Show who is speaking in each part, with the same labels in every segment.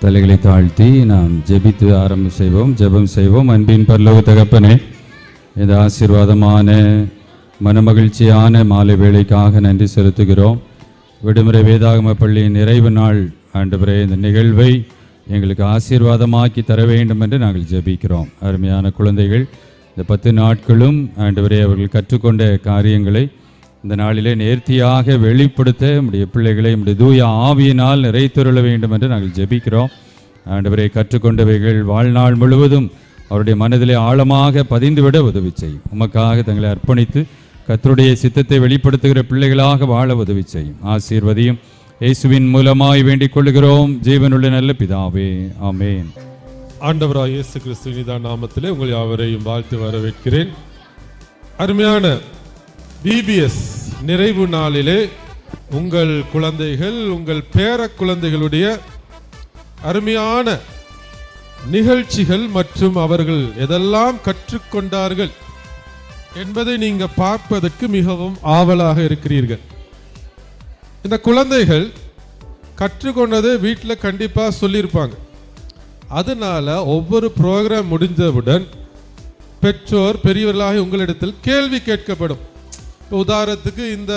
Speaker 1: தலைகளை தாழ்த்தி நாம் ஜெபித்து ஆரம்பம் செய்வோம். ஜெபம் செய்வோம். அன்பின் பரலோக தகப்பனே, இந்த ஆசீர்வாதமான மனமகிழ்ச்சியான மாலை வேளைக்காக நன்றி செலுத்துகிறோம். விடுமுறை வேதாகம பள்ளியின் நிறைவு நாள் ஆண்டவரே, இந்த நிகழ்வை எங்களுக்கு ஆசீர்வாதமாக்கி தர வேண்டும் என்று நாங்கள் ஜெபிக்கிறோம். அருமையான குழந்தைகள், இந்த 10 நாட்களும் ஆண்டவரே அவர்கள் கற்றுக்கொண்ட காரியங்களை இந்த நாளிலே நேர்த்தியாக வெளிப்படுத்த நம்முடைய பிள்ளைகளை நம்முடைய தூய ஆவியினால் நிறைத்துருள வேண்டும் என்று நாங்கள் ஜெபிக்கிறோம். ஆண்டவரை கற்றுக்கொண்டவைகள் வாழ்நாள் முழுவதும் அவருடைய மனதிலே ஆழமாக பதிந்துவிட உதவி செய்யும். உமக்காக தங்களை அர்ப்பணித்து கர்த்தருடைய சித்தத்தை வெளிப்படுத்துகிற பிள்ளைகளாக வாழ உதவி செய்யும். ஆசீர்வதியும். இயேசுவின் மூலமாய் வேண்டிக் கொள்கிறோம் ஜீவனுள்ள நல்ல பிதாவே, ஆமென்.
Speaker 2: ஆண்டவராய் இயேசு கிறிஸ்துவின் நாமத்திலே உங்கள் யாவரையும் வாழ்த்து வரவேற்கிறேன். அருமையான பிபிஎஸ் நிறைவு நாளிலே உங்கள் குழந்தைகள், உங்கள் பேர குழந்தைகளுடைய அருமையான நிகழ்ச்சிகள் மற்றும் அவர்கள் எதெல்லாம் கற்றுக்கொண்டார்கள் என்பதை நீங்க பார்ப்பதற்கு மிகவும் ஆவலாக இருக்கிறீர்கள். இந்த குழந்தைகள் கற்றுக்கொண்டதை வீட்டில் கண்டிப்பாக சொல்லியிருப்பாங்க. அதனால ஒவ்வொரு ப்ரோக்ராம் முடிந்தவுடன் பெற்றோர் பெரியவர்களாக உங்களிடத்தில் கேள்வி கேட்கப்படும். இப்போ உதாரணத்துக்கு இந்த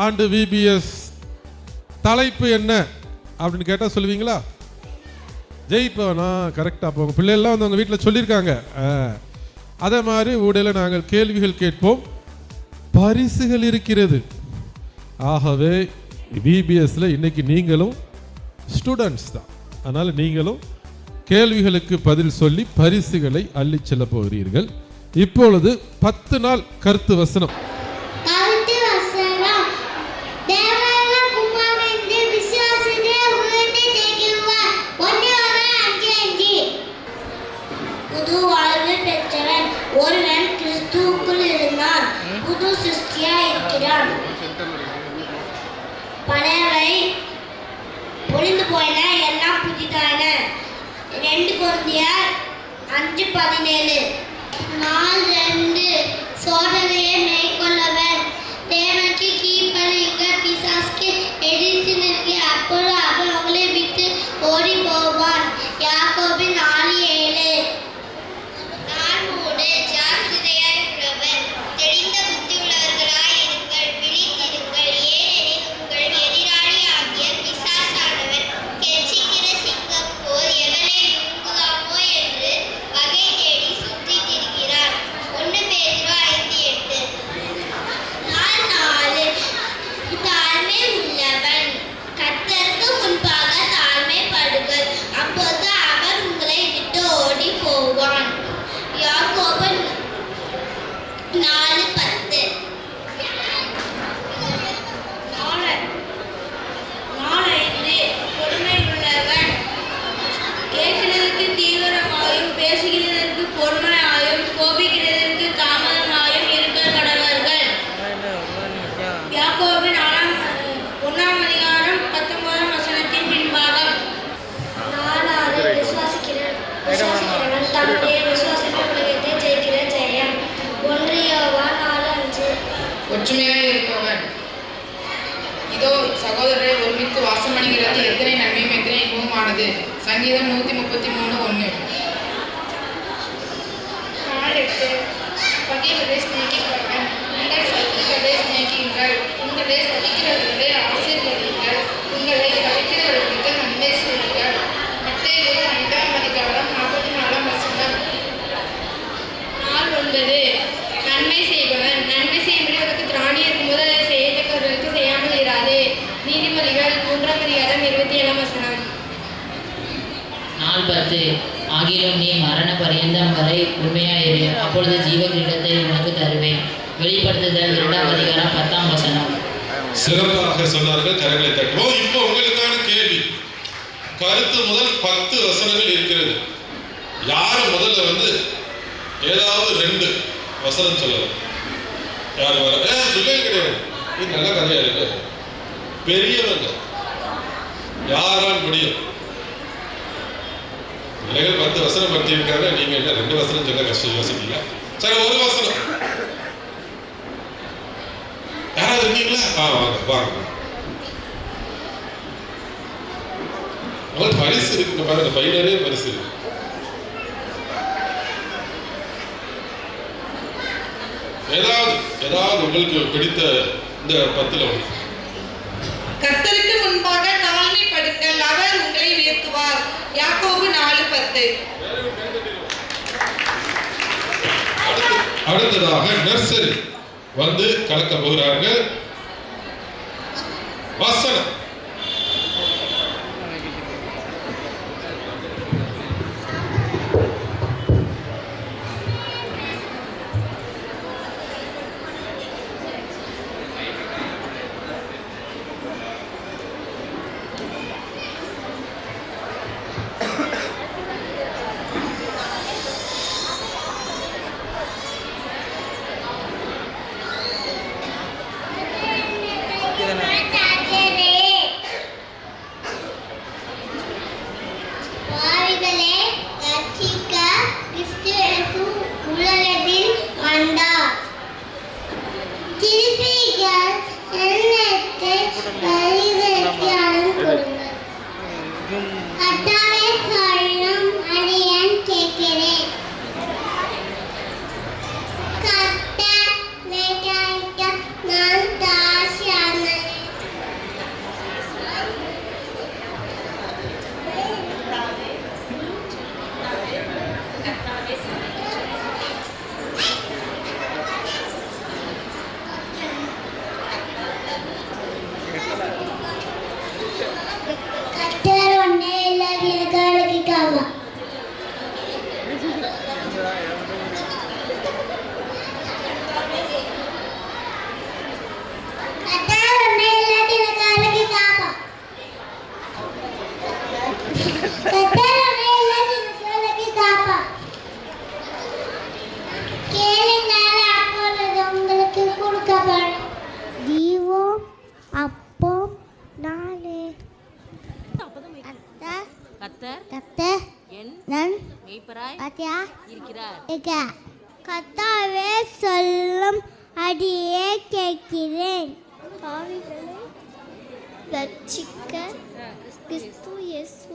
Speaker 2: ஆண்டு விபிஎஸ் தலைப்பு என்ன அப்படின்னு கேட்டால் சொல்லுவீங்களா? ஜெயிப்பவனா? கரெக்டாக போங்க. பிள்ளைகள்லாம் வந்து அவங்க வீட்டில் சொல்லியிருக்காங்க. அதே மாதிரி ஊடையில் நாங்கள் கேள்விகள் கேட்போம். பரிசுகள் இருக்கிறது. ஆகவே விபிஎஸ்ல இன்னைக்கு நீங்களும் ஸ்டூடெண்ட்ஸ் தான். அதனால் நீங்களும் கேள்விகளுக்கு பதில் சொல்லி பரிசுகளை அள்ளி செல்ல போகிறீர்கள். இப்பொழுது 10 நாள் கருத்து வசனம்.
Speaker 3: ஒருவன் கிறிஸ்துவுக்குள் இருந்தால் புது சிருஷ்டியாய் இருக்கிறான். பழையவை ஒழிந்து போயின, எல்லாம் புதிதாயின. 2 கொரிந்தியர் 5:17. நாள் 2 சோதனையை மேற்கொள்ளவர் தேவனுக்கு கீழ்ப்படியுங்க, பிசாசுக்கு எதிர்த்து நிற்க, அப்பொழுது அவர் அவங்களை விட்டு ஓடி போவான். யாக்கோபு 4:7. தெளிந்த புத்தி உள்ளவர்களாய் இருங்கள், விழித்திருங்கள். ஏனெனில் உங்கள் எதிராளி ஆகிய பிசாசானவன் கெர்ச்சிக்கிற சிங்கம் போல் எவனை விழுங்குவானோ என்று வகை தேடி சுற்றித் திரிகிறான். 1 பேதுரு 5:8. 4 தாழ்மை உள்ளவன் கர்த்தருக்கு முன்பாக தாழ்மைப்படுங்கள், அப்போது அவர் உங்களை விட்டு ஓடி போவான். யாக்கோபு 4:10. பொறுமை உள்ளவன் கேட்கிறதற்கு தீவிரமாயும் பேசுகிறதற்கு பொறுமையாயும் கோபிக்கிறதற்கு தாமதமாயும் இருக்க கடவர்கள். யாக்கோபு 1 19 வசனத்தின் பின்பாகம். 4 விசுவாசிக்கிறவன் தன்னுடைய விசுவாசத்தை உலகத்தை ஜெயிக்கிற ஜெயம். 1 யோவான் 4:5.
Speaker 4: ஒற்றுமையாய் இருப்பவன் இதோ சகோதரரை ஒருமித்து வாசம் பண்ணுகிறது எத்தனை நன்மையும் எத்தனை இன்பமானது. சங்கீதம் 133:1.
Speaker 3: 4:8. பகைவரை சிநேகிப்பவன் உங்கள் சத்துருக்களை சிநேகியுங்கள், உங்களை சதிக்கிறவர்களை ஆசீர்வதியுங்கள், உங்களை கழிக்கிறவர்களுக்கு நன்மை செய்யுங்கள். மத்தேயு 5ஆம் அதிகாரம் 44ஆம் வசனம். 4:9. நன்மை செய்பவன் நன்மை செய்யும்படி உனக்கு திராணி இருக்கும்போது அதை செய்யத்தக்கவர்களுக்கு செய்யாமல் இராதே. நீதிமொழிகள் 3ஆம் அதிகாரம் 27ஆம் வசனம்.
Speaker 5: 4:10. ஆகிலும் நீ மரண பரியந்தம் வரை உண்மையாயிரு, அப்பொழுது ஜீவ கிரீடத்தை உனக்கு தருவேன். வெளிப்படுத்துதல் 2ஆம் அதிகாரம் 10ஆம் வசனம்.
Speaker 2: சிறப்பாக சொன்னார்கள். கரங்களை தட்டுவோம். இப்போ உங்களுக்கான கேள்வி. கருத்து முதல் 10 வசனங்கள் இருக்கிறது. யாரும் முதல்ல வந்து ஏதாவது 2 வசனம் சொல்லலாம். யார் வர பிள்ளைகள் கிடையாது. இது நல்ல கதையா இருக்கு. பெரியவங்க யாரால் முடியும்? பிள்ளைகள் 10 வசனம் பற்றி இருக்காங்க. நீங்க என்ன 2 வசனம் சொல்ல கஷ்டம் யோசிக்கீங்க? சரி, 1 வசனம் யாராவது இருக்கீங்களா? வாங்க வாங்க. அவங்களுக்கு பரிசு இருக்குங்க பாருங்க, பையிலே பரிசு இருக்கு. ஏதாவது உங்களுக்கு பிடித்த இந்த 10ல ஒன்று.
Speaker 6: கர்த்தருக்கு முன்பாக தாழ்மைப்படுங்கள், அவர் உங்களை உயர்த்துவார். யாக்கோபு 4:10.
Speaker 2: அடுத்ததாக நர்சரி வந்து கலக்க போகிறாங்க. வசனம்
Speaker 7: கர்த்தாவே சொல்லும் அடியே கேட்கிறேன். பாவிகளை ரட்சிக்க கிறிஸ்து இயேசு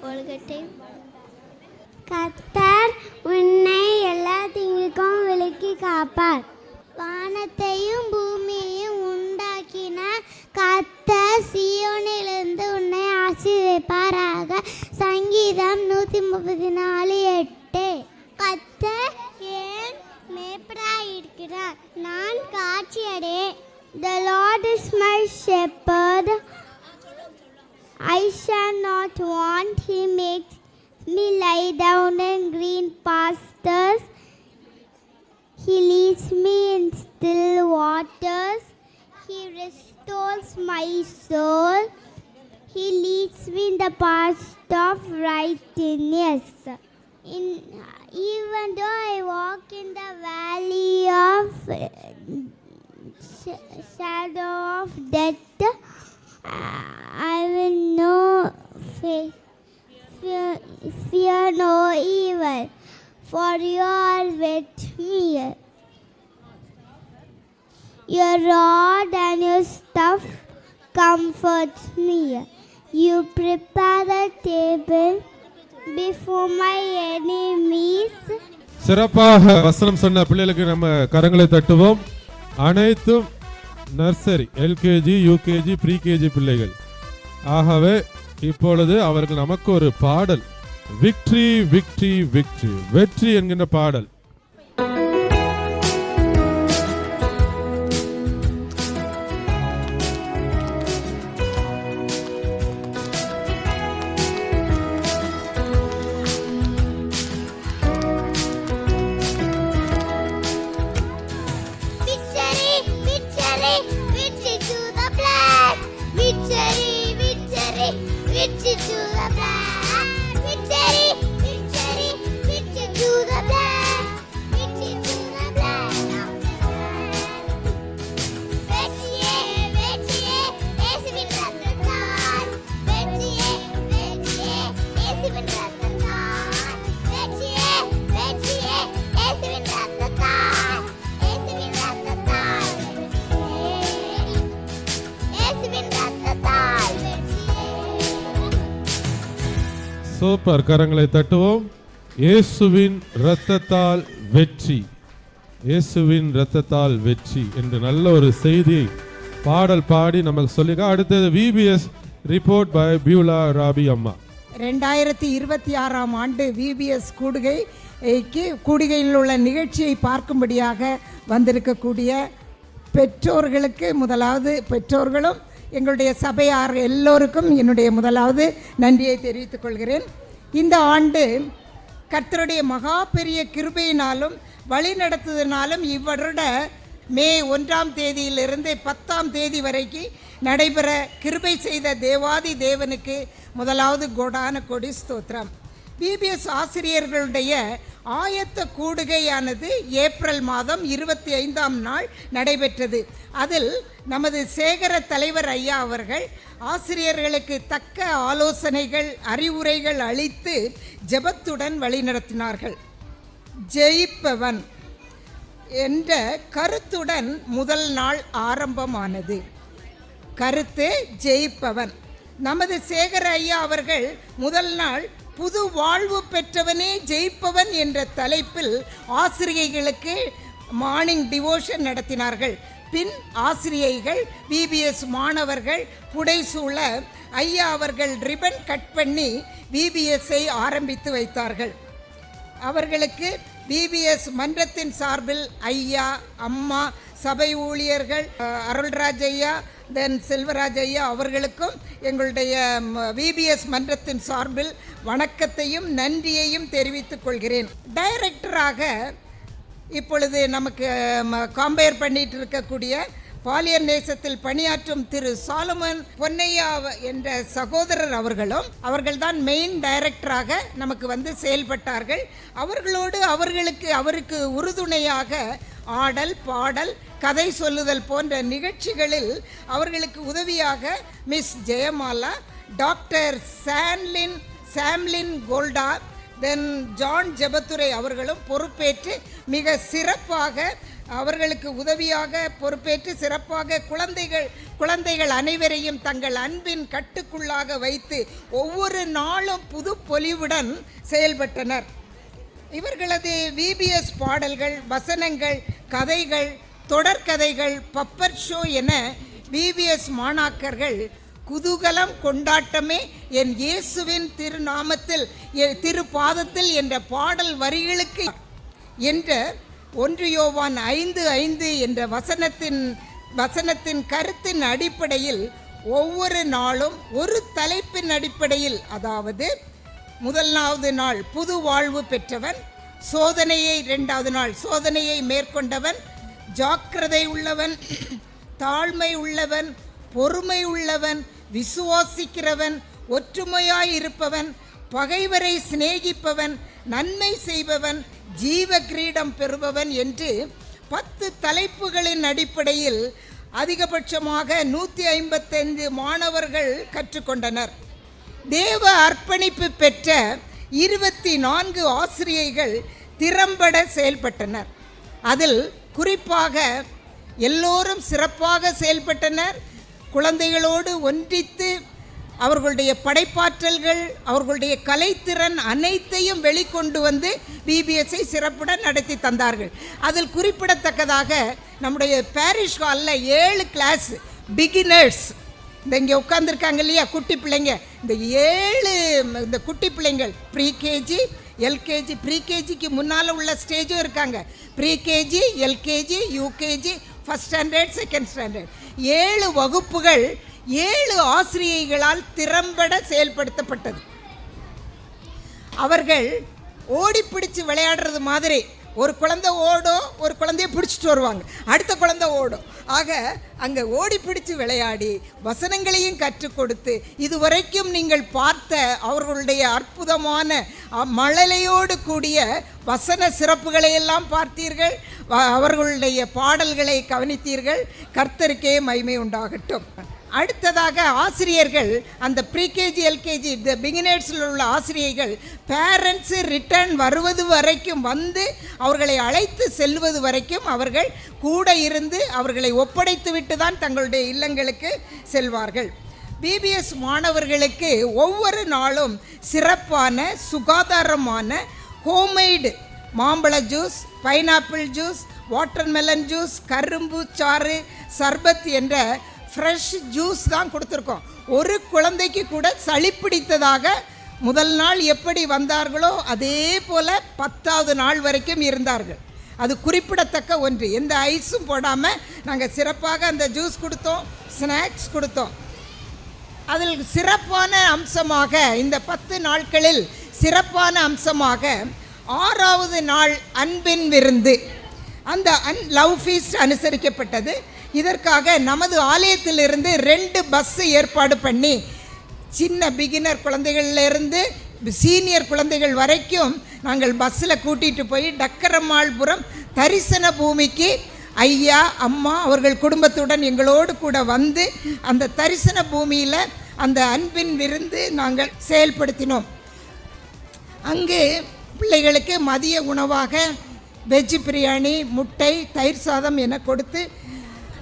Speaker 7: உலகத்தை. கர்த்தர் உன்னை எல்லா தீங்குக்கும் விலக்கி காப்பார். வானத்தையும் பூமியையும் உண்டாக்கின கர்த்தர் சீயோனிலிருந்து உன்னை ஆசீர்வதிப்பாராக. சங்கீதம் 134:8. கர்த்தர் என் மேய்ப்பராயிருக்கிறார், நான் காட்சியடையேன். The Lord is my shepherd, I shall not want. He makes me lie down in green pastures. He leads me in still waters. He restores my soul. He leads me in the path of righteousness. Even though I walk in the valley of shadow of death, I will fear no evil, for you are with me. Your rod and your staff comforts me. You prepare a table before my enemies.
Speaker 8: சிறப்பாக வசனம் சொன்ன பிள்ளைகளுக்கு நம்ம கரங்களை தட்டுவோம். அனைத்தும் nursery, LKG, UKG, pre-KG பிள்ளைகள். ஆகவே இப்பொழுது அவர்கள் நமக்கு ஒரு பாடல், விக்ட்ரி விக்ட்ரி விக்ட்ரி, வெற்றி என்கின்ற பாடல். சூப்பர், கரங்களை தட்டுவோம். இயேசுவின் இரத்தத்தால் வெற்றி, இயேசுவின் இரத்தத்தால் வெற்றி என்று நல்ல ஒரு செய்தியை பாடல் பாடி நமக்கு சொல்லிக்க. அடுத்தது VBS report by Beulah Robby அம்மா.
Speaker 9: 2026 ஆண்டு விபிஎஸ் கூடுகையில் உள்ள நிகழ்ச்சியை பார்க்கும்படியாக வந்திருக்கக்கூடிய பெற்றோர்களுக்கு முதலாவது, பெற்றோர்களும் எங்களுடைய சபையார் எல்லோருக்கும் என்னுடைய முதலாவது நன்றியை தெரிவித்துக் கொள்கிறேன். இந்த ஆண்டு கர்த்தருடைய மகா பெரிய கிருபையினாலும் வழி நடத்துவதனாலும் இவ்வருட மே 1ஆம் தேதியிலிருந்து 10ஆம் தேதி வரைக்கும் நடைபெற கிருபை செய்த தேவாதி தேவனுக்கு முதலாவது கோடான கொடி ஸ்தோத்திரம். பிபிஎஸ் ஆசிரியர்களுடைய ஆயத்த கூடுகையானது ஏப்ரல் மாதம் 25ஆம் நாள் நடைபெற்றது. அதில் நமது சேகர தலைவர் ஐயா அவர்கள் ஆசிரியர்களுக்கு தக்க ஆலோசனைகள், அறிவுரைகள் அளித்து ஜெபத்துடன் வழிநடத்தினார்கள். ஜெயிப்பவன் என்ற கருத்துடன் முதல் நாள் ஆரம்பமானது. கருத்து ஜெயிப்பவன். நமது சேகர ஐயா அவர்கள் முதல் நாள் புது வாழ்வு பெற்றவனே ஜெயிப்பவன் என்ற தலைப்பில் ஆசிரியைகளுக்கு மார்னிங் டிவோஷன் நடத்தினார்கள். பின் ஆசிரியைகள், பிபிஎஸ் மாணவர்கள் புடைசூழ ஐயா அவர்கள் ரிபன் கட் பண்ணி பிபிஎஸ்ஐ ஆரம்பித்து வைத்தார்கள். அவர்களுக்கு பிபிஎஸ் மன்றத்தின் சார்பில் ஐயா, அம்மா, சபை ஊழியர்கள், அருள்ராஜ் ஐயா, தென் செல்வராஜ் ஐயா அவர்களுக்கும் எங்களுடைய விபிஎஸ் மன்றத்தின் சார்பில் வணக்கத்தையும் நன்றியையும் தெரிவித்துக் கொள்கிறேன். டைரக்டராக இப்பொழுது நமக்கு கம்பேர் பண்ணிட்டு இருக்கக்கூடிய பாலியர் நேசத்தில் பணியாற்றும் திரு சாலமன் பொன்னையா என்ற சகோதரர் அவர்கள்தான் மெயின் டைரக்டராக நமக்கு வந்து செயல்பட்டார்கள். அவர்களோடு அவருக்கு உறுதுணையாக ஆடல், பாடல், கதை சொல்லுதல் போன்ற நிகழ்ச்சிகளில் அவர்களுக்கு உதவியாக மிஸ் ஜெயமாலா, டாக்டர் சாம்லின் கோல்டா, தென் ஜான் ஜெபத்துரை அவர்களும் பொறுப்பேற்று மிக சிறப்பாக அவர்களுக்கு உதவியாக பொறுப்பேற்று சிறப்பாக குழந்தைகள் அனைவரையும் தங்கள் அன்பின் கட்டுக்குள்ளாக வைத்து ஒவ்வொரு நாளும் புது பொலிவுடன் செயல்பட்டனர். இவர்களது விபிஎஸ் பாடல்கள், வசனங்கள், கதைகள், தொடர்கதைகள், பப்பர் ஷோ என விபிஎஸ் மாணாக்கர்கள் குதூகலம் கொண்டாட்டமே என் இயேசுவின் திருநாமத்தில் திருப்பாதத்தில் என்ற பாடல் வரிகளுக்கு என்ற 1 யோவான் 5:5 என்ற வசனத்தின் கருத்தின் அடிப்படையில் ஒவ்வொரு நாளும் ஒரு தலைப்பின் அடிப்படையில், அதாவது முதலாவது நாள் புது வாழ்வு பெற்றவன், சோதனையை 2வது நாள் சோதனையை மேற்கொண்டவன், ஜாக்கிரதை உள்ளவன், தாழ்மை உள்ளவன், பொறுமை உள்ளவன், விசுவாசிக்கிறவன், ஒற்றுமையாயிருப்பவன், பகைவரை சிநேகிப்பவன், நன்மை செய்பவன், ஜீவ கிரீடம் பெறுபவன் என்று 10 தலைப்புகளின் அடிப்படையில் அதிகபட்சமாக 155 மாணவர்கள் கற்றுக்கொண்டனர். தேவ அர்ப்பணிப்பு பெற்ற 24 ஆசிரியைகள் திறம்பட செயல்பட்டனர். அதில் குறிப்பாக எல்லோரும் சிறப்பாக செயல்பட்டனர். குழந்தைகளோடு ஒன்றித்து அவர்களுடைய படைப்பாற்றல்கள், அவர்களுடைய கலைத்திறன் அனைத்தையும் வெளிக்கொண்டு வந்து பிபிஎஸ்ஐ சிறப்புடன் நடத்தி தந்தார்கள். அதில் குறிப்பிடத்தக்கதாக நம்முடைய பாரிஷ் ஹாலில் 7 கிளாஸ் பிகினர்ஸ், இங்கே உட்காந்துருக்காங்க இல்லையா குட்டி பிள்ளைங்க, இந்த குட்டி பிள்ளைங்கள் ப்ரீகேஜி, எல்கேஜி, ப்ரீகேஜிக்கு முன்னால் உள்ள ஸ்டேஜும் இருக்காங்க. Pre-KG, LKG, UKG, first standard, second standard 7 வகுப்புகள் 7 ஆசிரியைகளால் திறம்பட செயல்படுத்தப்பட்டது. அவர்கள் ஓடி பிடிச்சு விளையாடுறது மாதிரி ஒரு குழந்தை ஓடும், ஒரு குழந்தைய பிடிச்சிட்டு வருவாங்க, அடுத்த குழந்தை ஓடும். ஆக அங்கே ஓடி பிடிச்சு விளையாடி வசனங்களையும் கற்றுக் கொடுத்து இதுவரைக்கும் நீங்கள் பார்த்த அவர்களுடைய அற்புதமான மழலையோடு கூடிய வசன சிறப்புகளை எல்லாம் பார்த்தீர்கள். அவர்களுடைய பாடல்களை கவனித்தீர்கள். கர்த்தருக்கே மகிமை உண்டாகட்டும். அடுத்ததாக ஆசிரியர்கள், அந்த ப்ரீகேஜி, எல்கேஜி, இந்த பிகினர்ஸில் உள்ள ஆசிரியர்கள் பேரண்ட்ஸு ரிட்டர்ன் வருவது வரைக்கும் வந்து அவர்களை அழைத்து செல்வது வரைக்கும் அவர்கள் கூட இருந்து அவர்களை ஒப்படைத்து விட்டு தான் தங்களுடைய இல்லங்களுக்கு செல்வார்கள். பிபிஎஸ் மாணவர்களுக்கு ஒவ்வொரு நாளும் சிறப்பான சுகாதாரமான ஹோம்மேடு மாம்பழ juice, pineapple juice, watermelon juice, கரும்பு சாறு, சர்பத் என்ற ஃப்ரெஷ் ஜூஸ் தான் கொடுத்துருக்கோம். ஒரு குழந்தைக்கு கூட சளி பிடித்ததாக முதல் நாள் எப்படி வந்தார்களோ அதே போல் 10வது நாள் வரைக்கும் இருந்தார்கள். அது குறிப்பிடத்தக்க ஒன்று. எந்த ஐஸும் போடாமல் நாங்கள் சிறப்பாக அந்த ஜூஸ் கொடுத்தோம், ஸ்நாக்ஸ் கொடுத்தோம். அதில் சிறப்பான அம்சமாக இந்த 10 நாட்களில் சிறப்பான அம்சமாக 6வது நாள் அன்பின் விருந்து, அந்த லவ் ஃபீஸ்ட் அனுசரிக்கப்பட்டது. இதற்காக நமது ஆலயத்திலிருந்து 2 பஸ் ஏற்பாடு பண்ணி சின்ன பிகினர் குழந்தைகளிலிருந்து சீனியர் குழந்தைகள் வரைக்கும் நாங்கள் பஸ்ஸில் கூட்டிகிட்டு போய் டக்கரம்மாள்புரம் தரிசன பூமிக்கு ஐயா அம்மா அவர்கள் குடும்பத்துடன் எங்களோடு கூட வந்து அந்த தரிசன பூமியில் அந்த அன்பின் விருந்து நாங்கள் செயல்படுத்தினோம். அங்கு பிள்ளைகளுக்கு மதிய உணவாக வெஜ் பிரியாணி, முட்டை, தயிர் சாதம் என கொடுத்து,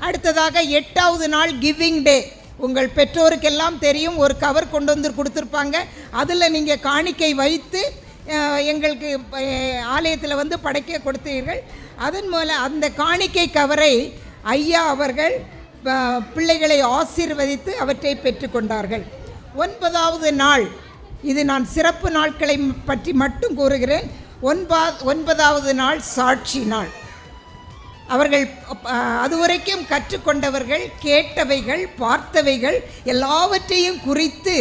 Speaker 9: அடுத்ததாக 8வது நாள் கிவிங் டே. உங்கள் பெற்றோருக்கெல்லாம் தெரியும், ஒரு கவர் கொண்டு வந்து கொடுத்துருப்பாங்க. அதில் நீங்கள் காணிக்கை வைத்து எங்களுக்கு ஆலயத்தில் வந்து படைக்க கொடுத்தீர்கள். அதன் மூலம் அந்த காணிக்கை கவரை ஐயா அவர்கள் பிள்ளைகளை ஆசீர்வதித்து அவற்றை பெற்றுக்கொண்டார்கள். 9வது நாள், இது நான் சிறப்பு நாட்களை பற்றி மட்டும் கூறுகிறேன். 9வது நாள் சாட்சி நாள். அவர்கள் அதுவரைக்கும் கற்றுக்கொண்டவர்கள், கேட்டவைகள், பார்த்தவைகள் எல்லாவற்றையும் குறித்து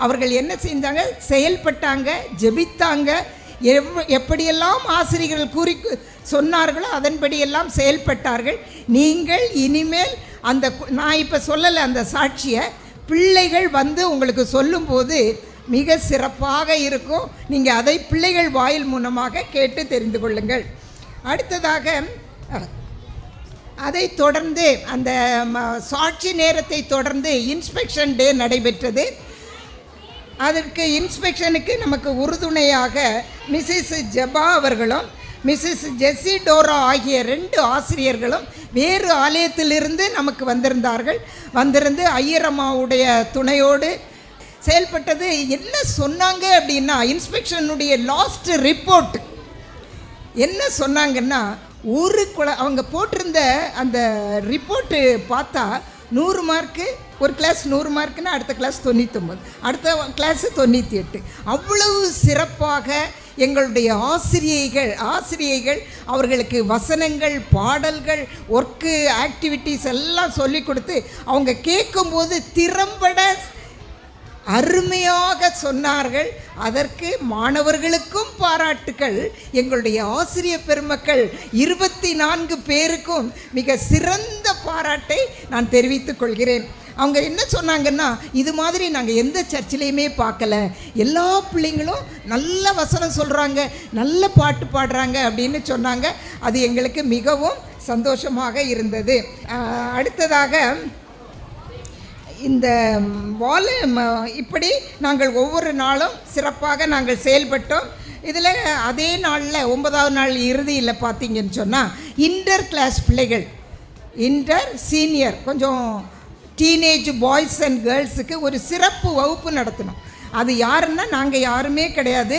Speaker 9: அவர்கள் என்ன செஞ்சாங்க, செயல்பட்டாங்க, ஜெபித்தாங்க. எப்படியெல்லாம் ஆசிரியர்கள் கூறி சொன்னார்களோ அதன்படியெல்லாம் செயல்பட்டார்கள். நீங்கள் இனிமேல் அந்த, நான் இப்போ சொல்லலை அந்த சாட்சியை, பிள்ளைகள் வந்து உங்களுக்கு சொல்லும்போது மிக சிறப்பாக இருக்கும். நீங்கள் அதை பிள்ளைகள் வாயில் மூலமாக கேட்டு தெரிந்து கொள்ளுங்கள். அடுத்ததாக அதை தொடர்ந்து அந்த சாட்சி நேரத்தை தொடர்ந்து இன்ஸ்பெக்ஷன் டே நடைபெற்றது. அதற்கு இன்ஸ்பெக்ஷனுக்கு நமக்கு உறுதுணையாக மிஸ்ஸஸ் ஜபா அவர்களும் மிஸ்ஸஸ் ஜெஸ்ஸி டோரா ஆகிய 2 ஆசிரியர்களும் வேறு ஆலயத்திலிருந்து நமக்கு வந்திருந்து ஐயரம்மாவுடைய துணையோடு செயல்பட்டது. என்ன சொன்னாங்க அப்படின்னா, இன்ஸ்பெக்ஷனுடைய லாஸ்ட் ரிப்போர்ட் என்ன சொன்னாங்கன்னா, அவங்க போட்டிருந்த அந்த ரிப்போர்ட்டு பார்த்தா 100 மார்க்கு, ஒரு கிளாஸ் 100 மார்க்குன்னா அடுத்த கிளாஸ் 99, அடுத்த கிளாஸ் 98. அவ்வளவு சிறப்பாக எங்களுடைய ஆசிரியைகள் அவர்களுக்கு வசனங்கள், பாடல்கள், ஒர்க்கு, ஆக்டிவிட்டீஸ் எல்லாம் சொல்லி கொடுத்து அவங்க கேட்கும்போது திறம்பட அருமையாக சொன்னார்கள். அதற்கு மாணவர்களுக்கும் பாராட்டுக்கள். எங்களுடைய ஆசிரியர் பெருமக்கள் 24 பேருக்கும் மிக சிறந்த பாராட்டை நான் தெரிவித்துக் கொள்கிறேன். அவங்க என்ன சொன்னாங்கன்னா, இது மாதிரி நாங்கள் எந்த சர்ச்சிலையுமே பார்க்கல, எல்லா பிள்ளைங்களும் நல்ல வசனம் சொல்கிறாங்க, நல்ல பாட்டு பாடுறாங்க அப்படின்னு சொன்னாங்க. அது எங்களுக்கு மிகவும் சந்தோஷமாக இருந்தது. அடுத்ததாக இந்த இப்படி நாங்கள் ஒவ்வொரு நாளும் சிறப்பாக நாங்கள் செயல்பட்டோம். இதில் அதே நாளில் 9வது நாள் இறுதியில் பார்த்தீங்கன்னு சொன்னால் இன்டர் கிளாஸ் பிள்ளைகள், இன்டர் சீனியர், கொஞ்சம் டீனேஜ் பாய்ஸ் அண்ட் கேர்ள்ஸுக்கு ஒரு சிறப்பு வகுப்பு நடத்தினோம். அது யாருன்னா நாங்கள் யாருமே கிடையாது.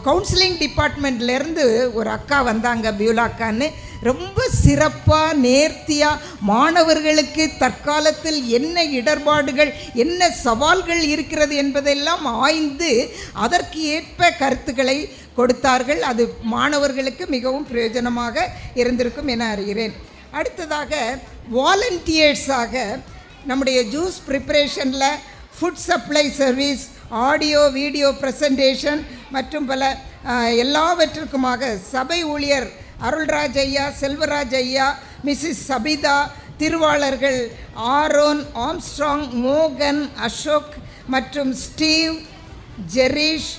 Speaker 9: கவுன்சிலிங் டிபார்ட்மெண்ட்லேருந்து ஒரு அக்கா வந்தாங்க, பியூலாக்கான்னு. ரொம்ப சிறப்பாக நேர்த்தியாக மாணவர்களுக்கு தற்காலத்தில் என்ன இடர்பாடுகள், என்ன சவால்கள் இருக்கிறது என்பதெல்லாம் ஆய்ந்து அதற்கு ஏற்ப கருத்துக்களை கொடுத்தார்கள். அது மாணவர்களுக்கு மிகவும் பிரயோஜனமாக இருந்திருக்கும் என அறிகிறேன். அடுத்ததாக வாலண்டியர்ஸாக நம்முடைய ஜூஸ் ப்ரிப்பரேஷனில் food supply service, audio video presentation மற்றும் பல எல்லாவற்றுக்குமாக சபை ஊழியர் அருள்ராஜ் ஐயா, செல்வராஜ் ஐயா, மிஸ்ஸஸ் சபிதா, திருவாளர்கள் ஆரோன், ஆம்ஸ்ட்ராங், மோகன், அசோக் மற்றும் ஸ்டீவ், ஜெரீஷ்,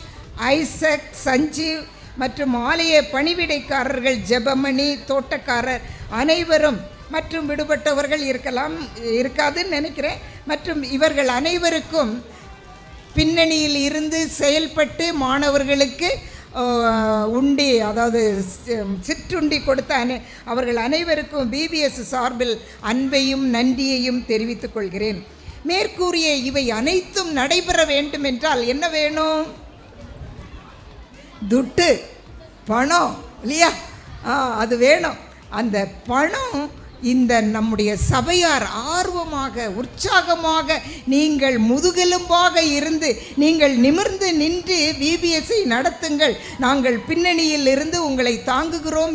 Speaker 9: ஐசக், சஞ்சீவ் மற்றும் ஆலய பணிவிடைக்காரர்கள் ஜெபமணி, தோட்டக்காரர் அனைவரும் மற்றும் விடுபட்டவர்கள் இருக்காதுன்னு நினைக்கிறேன். மற்றும் இவர்கள் அனைவருக்கும் பின்னணியில் இருந்து செயல்பட்டு மாணவர்களுக்கு உண்டி, அதாவது சிற்றுண்டி கொடுத்த அவர்கள் அனைவருக்கும் பிபிஎஸ் சார்பில் அன்பையும் நன்றியையும் தெரிவித்துக் கொள்கிறேன். மேற்கூறிய இவை அனைத்தும் நடைபெற வேண்டும் என்றால் என்ன வேணும்? துட்டு, பணம் இல்லையா? அது வேணும். அந்த பணம் இந்த நம்முடைய சபையார் ஆர்வமாக உற்சாகமாக நீங்கள் முதுகெலும்பாக இருந்து நீங்கள் நிமிர்ந்து நின்று விபிஎஸ்ஐ நடத்துங்கள், நாங்கள் பின்னணியில் இருந்து உங்களை தாங்குகிறோம்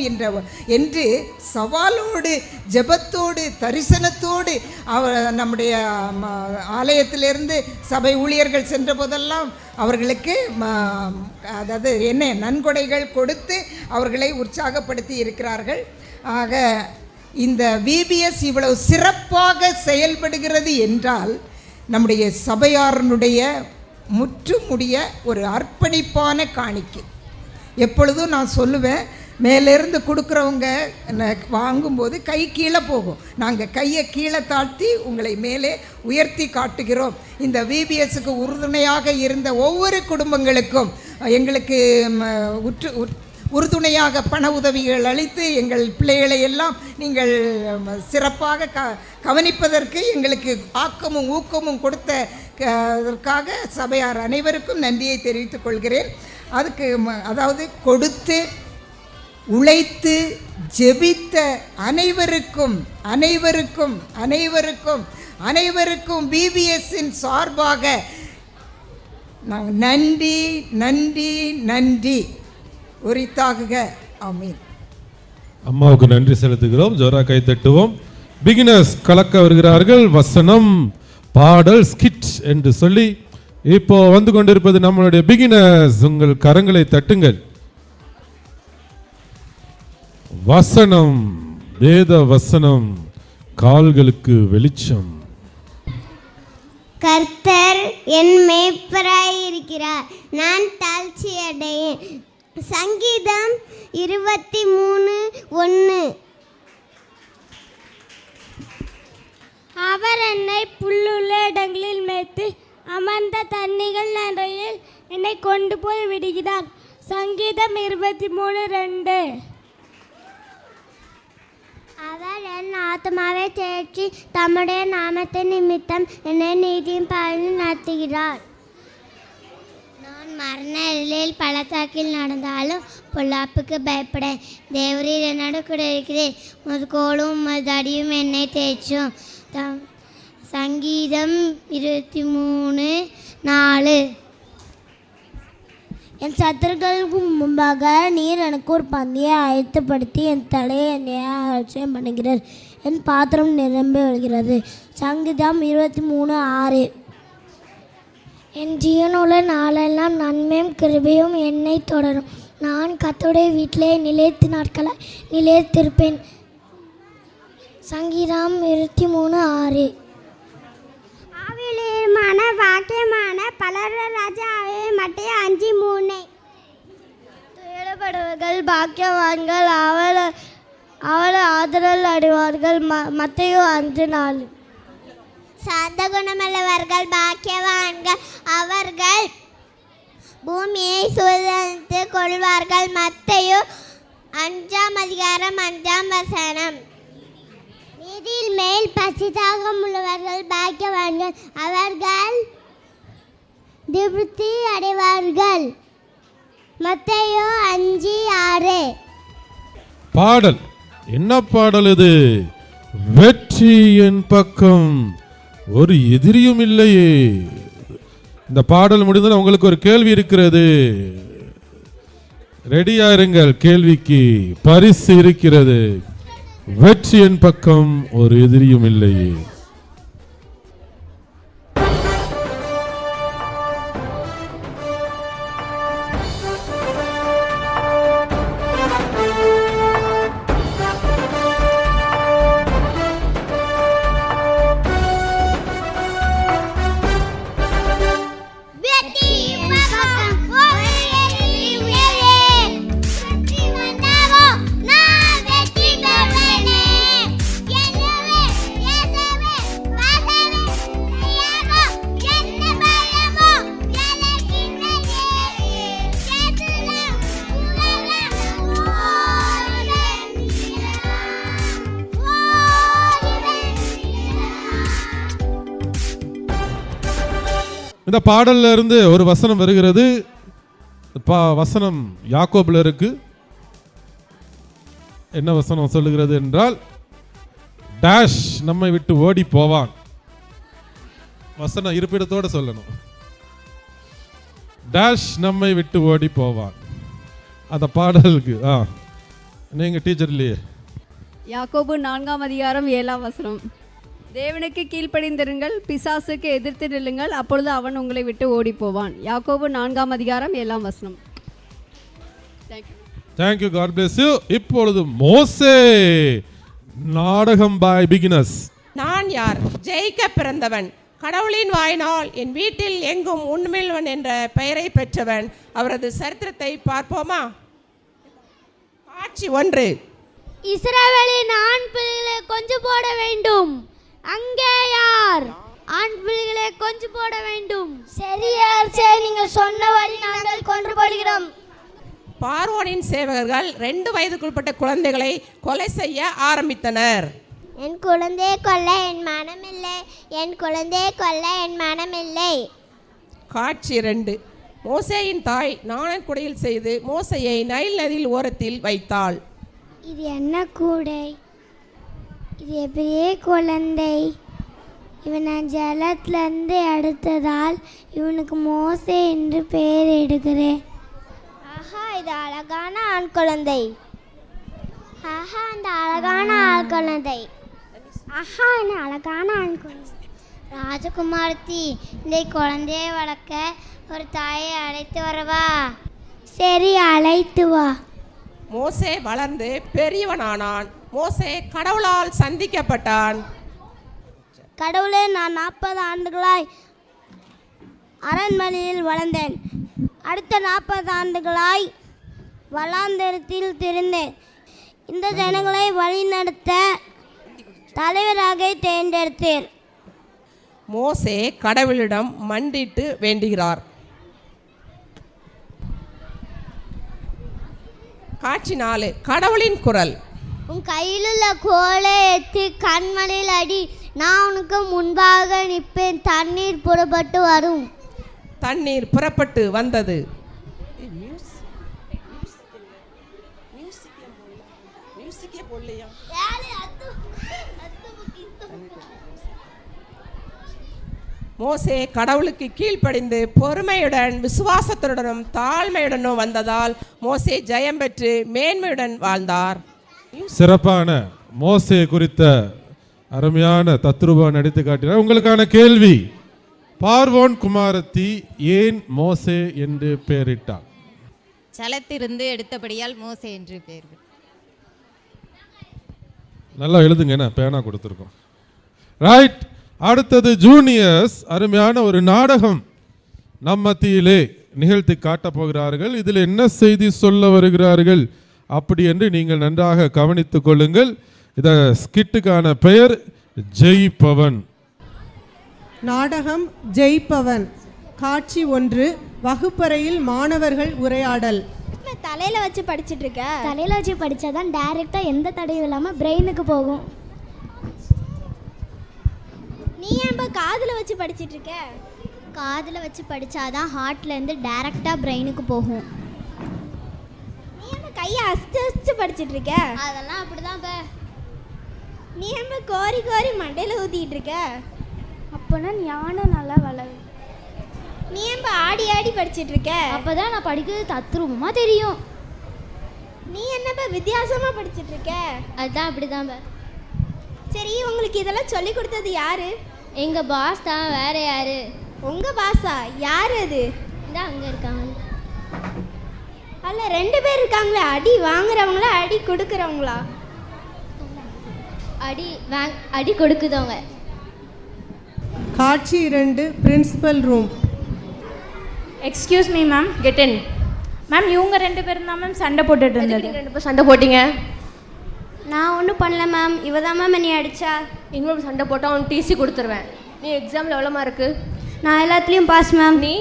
Speaker 9: என்று சவாலோடு ஜெபத்தோடு தரிசனத்தோடு நம்முடைய ஆலயத்திலிருந்து சபை ஊழியர்கள் சென்ற போதெல்லாம் அவர்களுக்கு அதாவது என்ன நன்கொடைகள் கொடுத்து அவர்களை உற்சாகப்படுத்தி இருக்கிறார்கள். ஆக இந்த விபிஎஸ் இவ்வளவு சிறப்பாக செயல்படுகிறது என்றால் நம்முடைய சபையாரனுடைய முற்றுமுடிய ஒரு அர்ப்பணிப்பான காணிக்கை. எப்பொழுதும் நான் சொல்லுவேன், மேலேருந்து கொடுக்குறவங்க வாங்கும்போது கை கீழே போகும், நாங்கள் கையை கீழே தாழ்த்தி உங்களை மேலே உயர்த்தி காட்டுகிறோம். இந்த விபிஎஸ்க்கு உறுதுணையாக இருந்த ஒவ்வொரு குடும்பங்களுக்கும் எங்களுக்கு உறுதுணையாக பண உதவிகள் அளித்து எங்கள் பிள்ளைகளை எல்லாம் நீங்கள் சிறப்பாக கவனிப்பதற்கு எங்களுக்கு ஆக்கமும் ஊக்கமும் கொடுத்ததற்காக சபையார் அனைவருக்கும் நன்றியை தெரிவித்துக் கொள்கிறேன். அதுக்கு அதாவது கொடுத்து உழைத்து ஜெபித்த அனைவருக்கும் அனைவருக்கும் அனைவருக்கும் அனைவருக்கும் பிபிஎஸ்ஸின் சார்பாக நாங்கள் நன்றி நன்றி நன்றி உரித்தாகுக. ஆமீன்.
Speaker 8: அம்மாவுக்கு நன்றி செலுத்துகிறோம். ஜோரா கை தட்டுவோம். பிகினர்ஸ் கலக்க வருகிறார்கள். வசனம், பாடல், ஸ்கிட் என்று சொல்லி இப்போ வந்து கொண்டிருப்பது நம்மளுடைய பிகினர்ஸ். உங்கள் கரங்களை தட்டுங்கள். வசனம், வேத வசனம் கால்களுக்கு வெளிச்சம்.
Speaker 7: கர்த்தர் என் மேய்ப்பராயிருக்கிறார், நான் தாழ்ச்சி அடையேன். சங்கீதம் 23:1. அவர் என்னை புல்லுள்ள இடங்களில் மேய்த்து அமர்ந்த தண்ணிகள் நடையில் என்னை கொண்டு போய் விடுகிறார். சங்கீதம் 23:2. அவர் என் ஆத்மாவை தேற்றி தம்முடைய நாமத்தின் நிமித்தம் என்னை நீதியின் பாதையில் நடத்துகிறார். நான் மரண இருளில் பள்ளத்தாக்கில் நடந்தாலும் பொல்லாப்புக்கு பயப்படேன். தேவரீர் என்னோடு கூட இருக்கிறேன். உமது கோலும் உமது அடியும் என்னை தேய்ச்சும். சங்கீதம் 23:4. என் சத்துருக்களுக்கு முன்பாக நீர் எனக்கு ஒரு பந்தியை ஆயத்தப்படுத்தி என் தலையை என்னைய அலட்சியம் பண்ணுகிறார். என் பாத்திரம் நிரம்பி வருகிறது. சங்கீதம் 23:6. என் ஜீவனுள்ள நாளெல்லாம் நன்மையும் கிருபையும் என்னை தொடரும். நான் கர்த்தருடைய வீட்டிலே நிலைத்து நாட்களை நிலைத்திருப்பேன். சங்கீதம் 23:6. ஆவியமான வாக்கியமான பலர ராஜாவே மட்டே 5:3. துயரப்படுவர்கள் பாக்கியவான்கள், அவளை ஆதரல் அடைவார்கள். மத்தேயு 5:4. சாந்த குணமுள்ளவர்கள் பாக்கியவான்கள், அவர்கள் பூமியை சுதந்தித்து கொள்வார்கள். மத்தேயு 5:5. நீதியில் மேல் பசிதாகம் உள்ளவர்கள் பாக்கியவான்கள், அவர்கள் திருப்தி அடைவார்கள். மத்தேயு 5:6.
Speaker 8: பாடல், என்ன பாடல் இது? வெற்றி என் பக்கம், ஒரு எதிரியும் இல்லையே. இந்த பாடல் முடிந்தது. உங்களுக்கு ஒரு கேள்வி இருக்கிறது, ரெடியா இருங்கள். கேள்விக்கு பரிசு இருக்கிறது. வெற்றி என் பக்கம், ஒரு எதிரியும் இல்லையே.
Speaker 7: நான் வெற்றி பெறுவேனே.
Speaker 8: இந்த பாடல்ல இருந்து ஒரு வசனம் வருகிறது. வசனம் யாக்கோபுல இருக்கு. என்ன வசனம் சொல்லுகிறது என்றால், டேஷ் நம்மை விட்டு ஓடி போவான். வசனம் இருப்பிடத்தோட சொல்லணும். டேஷ் நம்மை விட்டு ஓடி போவான். அந்த பாடலுக்கு நீங்க டீச்சர் இல்லையே.
Speaker 10: யாக்கோபு 4:7 தேவனுக்கு கீழ்ப்படிந்திருங்கள், பிசாசுக்கு எதிர்த்து நில்லுங்கள், அப்பொழுது அவன் உங்களை விட்டு ஓடி போவான். யாக்கோபு 4:7
Speaker 8: தேங்க்யூ, காட் பிளஸ் யூ. இப்பொழுது மோசே நாடகம் பை பிகினர்ஸ்.
Speaker 11: நான் யார்? ஜெயிக்க பிறந்தவன், கடவுளின் வாயினால் என் வீட்டில் எங்கும் உண்மையுள்ளவன் என்ற பெயரை பெற்றவன். அவரது சரித்திரத்தை பார்ப்போமா? காட்சி 1.
Speaker 7: இஸ்ரவேலின் ஆண் பிள்ளைகளை கொஞ்சம் போட வேண்டும். அங்கே யார்? ஆண் பிள்ளைகளை கொஞ்சம் போட வேண்டும். சரியார், சரி, நீங்கள் சொன்னபடி நாங்கள் கொன்றுபடுகிறோம்.
Speaker 11: பார்வோனின் சேவகர்கள் 2 வயதுக்குட்பட்ட குழந்தைகளை கொலை செய்ய ஆரம்பித்தனர்.
Speaker 7: என் குழந்தையை கொல்ல என் மனமில்லை, என் குழந்தையை கொல்ல என் மனமில்லை.
Speaker 11: காட்சி 2. மோசேயின் தாய் நாணன் குடையில் செய்து மோசையை நைல் நதியில் ஓரத்தில் வைத்தாள்.
Speaker 7: இது என்ன கூடை? இது எப்படியே குழந்தை? இவன் நான் ஜலத்திலிருந்து எடுத்ததால் இவனுக்கு மோசே என்று பெயர் எடுக்கிறேன். ஆஹா, இது அழகான ஆண் குழந்தை. ஆஹா, இந்த அழகான ஆண் குழந்தை. ஆஹா, என்ன அழகான ஆண் குழந்தை. ராஜகுமாரத்தி, இந்த குழந்தையை வளர்க்க ஒரு தாயை அழைத்து வரவா? சரி, அழைத்து வா.
Speaker 11: மோசே வளர்ந்து பெரியவனானான். மோசே கடவுளால் சந்திக்கப்பட்டான்.
Speaker 7: கடவுளே, நான் 40 ஆண்டுகளாய் அரண்மனையில் வளர்ந்தேன். அடுத்த 40 ஆண்டுகளாய் வளாந்தரத்தில் திரிந்தேன். இந்த ஜனங்களை வழிநடத்த தலைவராக தேர்ந்தெடுத்தேன்.
Speaker 11: மோசே கடவுளிடம் மண்டிட்டு வேண்டுகிறார். காட்சி 4. கடவுளின் குரல்.
Speaker 7: உன் கையில் உள்ள கோலை எடுத்து கண்மலையில் அடி, நான் உனக்கு முன்பாக நிற்பேன். தண்ணீர் புறப்பட்டு வரும்.
Speaker 11: தண்ணீர் புறப்பட்டு வந்தது. மோசே கடவுளுக்கு கீழ்ப்படிந்து பொறுமையுடன் விசுவாசத்துடனும் தாழ்மையுடனும் வந்ததால் மோசே ஜெயம் பெற்று மேன்மையுடன் வாழ்ந்தார்.
Speaker 8: சிறப்பான மோசே குறித்த அருமையான தத்ரூபம் நடித்து காட்டினார். உங்களுக்கான கேள்வி, பார்வோன் குமாரத்தி ஏன் மோசே என்று பெயரிட்டார்?
Speaker 3: ஜலத்திலிருந்து எடுத்தபடியால் மோசே என்று பெயர்.
Speaker 8: நல்லா எழுதுங்க, நான் பேனா கொடுத்துருக்கோம். ரைட். அடுத்தது ஜூனியர்ஸ் அருமையான ஒரு நாடகம் நம் மத்தியிலே நிகழ்த்தி காட்டப் போகிறார்கள். இதில் என்ன செய்தி சொல்ல வருகிறார்கள் அப்படி என்று நீங்கள் நன்றாக கவனித்துக் கொள்ளுங்கள். இந்த ஸ்கிட்டுக்கான பெயர் ஜெயிப்பவன்.
Speaker 12: நாடகம் ஜெயிப்பவன். காட்சி 1. வகுப்பறையில் மாணவர்கள் உரையாடல்.
Speaker 7: தலையில வச்சு படிச்சுட்டு இருக்க. தலையில வச்சு படிச்சாதான் டைரக்டா எந்த தடையும் இல்லாம பிரெயினுக்கு போகும். நீ ஏன் காதில் வச்சு படிச்சுட்டு இருக்க? காதில் வச்சு படித்தாதான் ஹார்ட்லேருந்து டைரெக்டாக பிரெயினுக்கு போகும். நீ ஏன் கையை அசிச்சு படிச்சுட்டு இருக்க? அதெல்லாம் அப்படிதான். நீ ஏன் கோரி கோரி மண்டையில் ஊற்றிட்டு இருக்க? அப்போனா ஞானம் நல்லா வளரும். நீ ஏன் ஆடி ஆடி படிச்சுட்டு இருக்க? அப்போதான் நான் படிக்கிறது தத்ரூபமாக தெரியும். நீ என்னப்பா வித்தியாசமாக படிச்சுட்டு இருக்க? அதுதான் அப்படிதான். சரி, உங்களுக்கு இதெல்லாம் சொல்லி கொடுத்தது யாரு? எங்கள் பாஸ் தான். வேற யாரு? உங்கள் பாஸா? யார் அது? இதான் அங்கே இருக்காங்க. அல்ல, 2 பேர் இருக்காங்களே. அடி வாங்குறவங்களா அடி கொடுக்குறவங்களா? அடி கொடுக்குதவங்க.
Speaker 12: காட்சி 2. Principal room.
Speaker 3: Excuse me ma'am, get in. Ma'am, இவங்க 2 பேரும் தான் மேம் சண்டை போட்டுட்டு இருந்தது. 2 பேரும் சண்டை போட்டீங்க? நான் ஒன்றும் பண்ணல மேம், இவ தான் மேம் என்னை அடித்தா. இன்னொரு சண்டை போட்டால் அவனுக்கு டிசி கொடுத்துருவேன். நீ எக்ஸாமில் எவ்வளோ மார்க்கு? நான் எல்லாத்துலேயும் பாஸ் மேம். நீ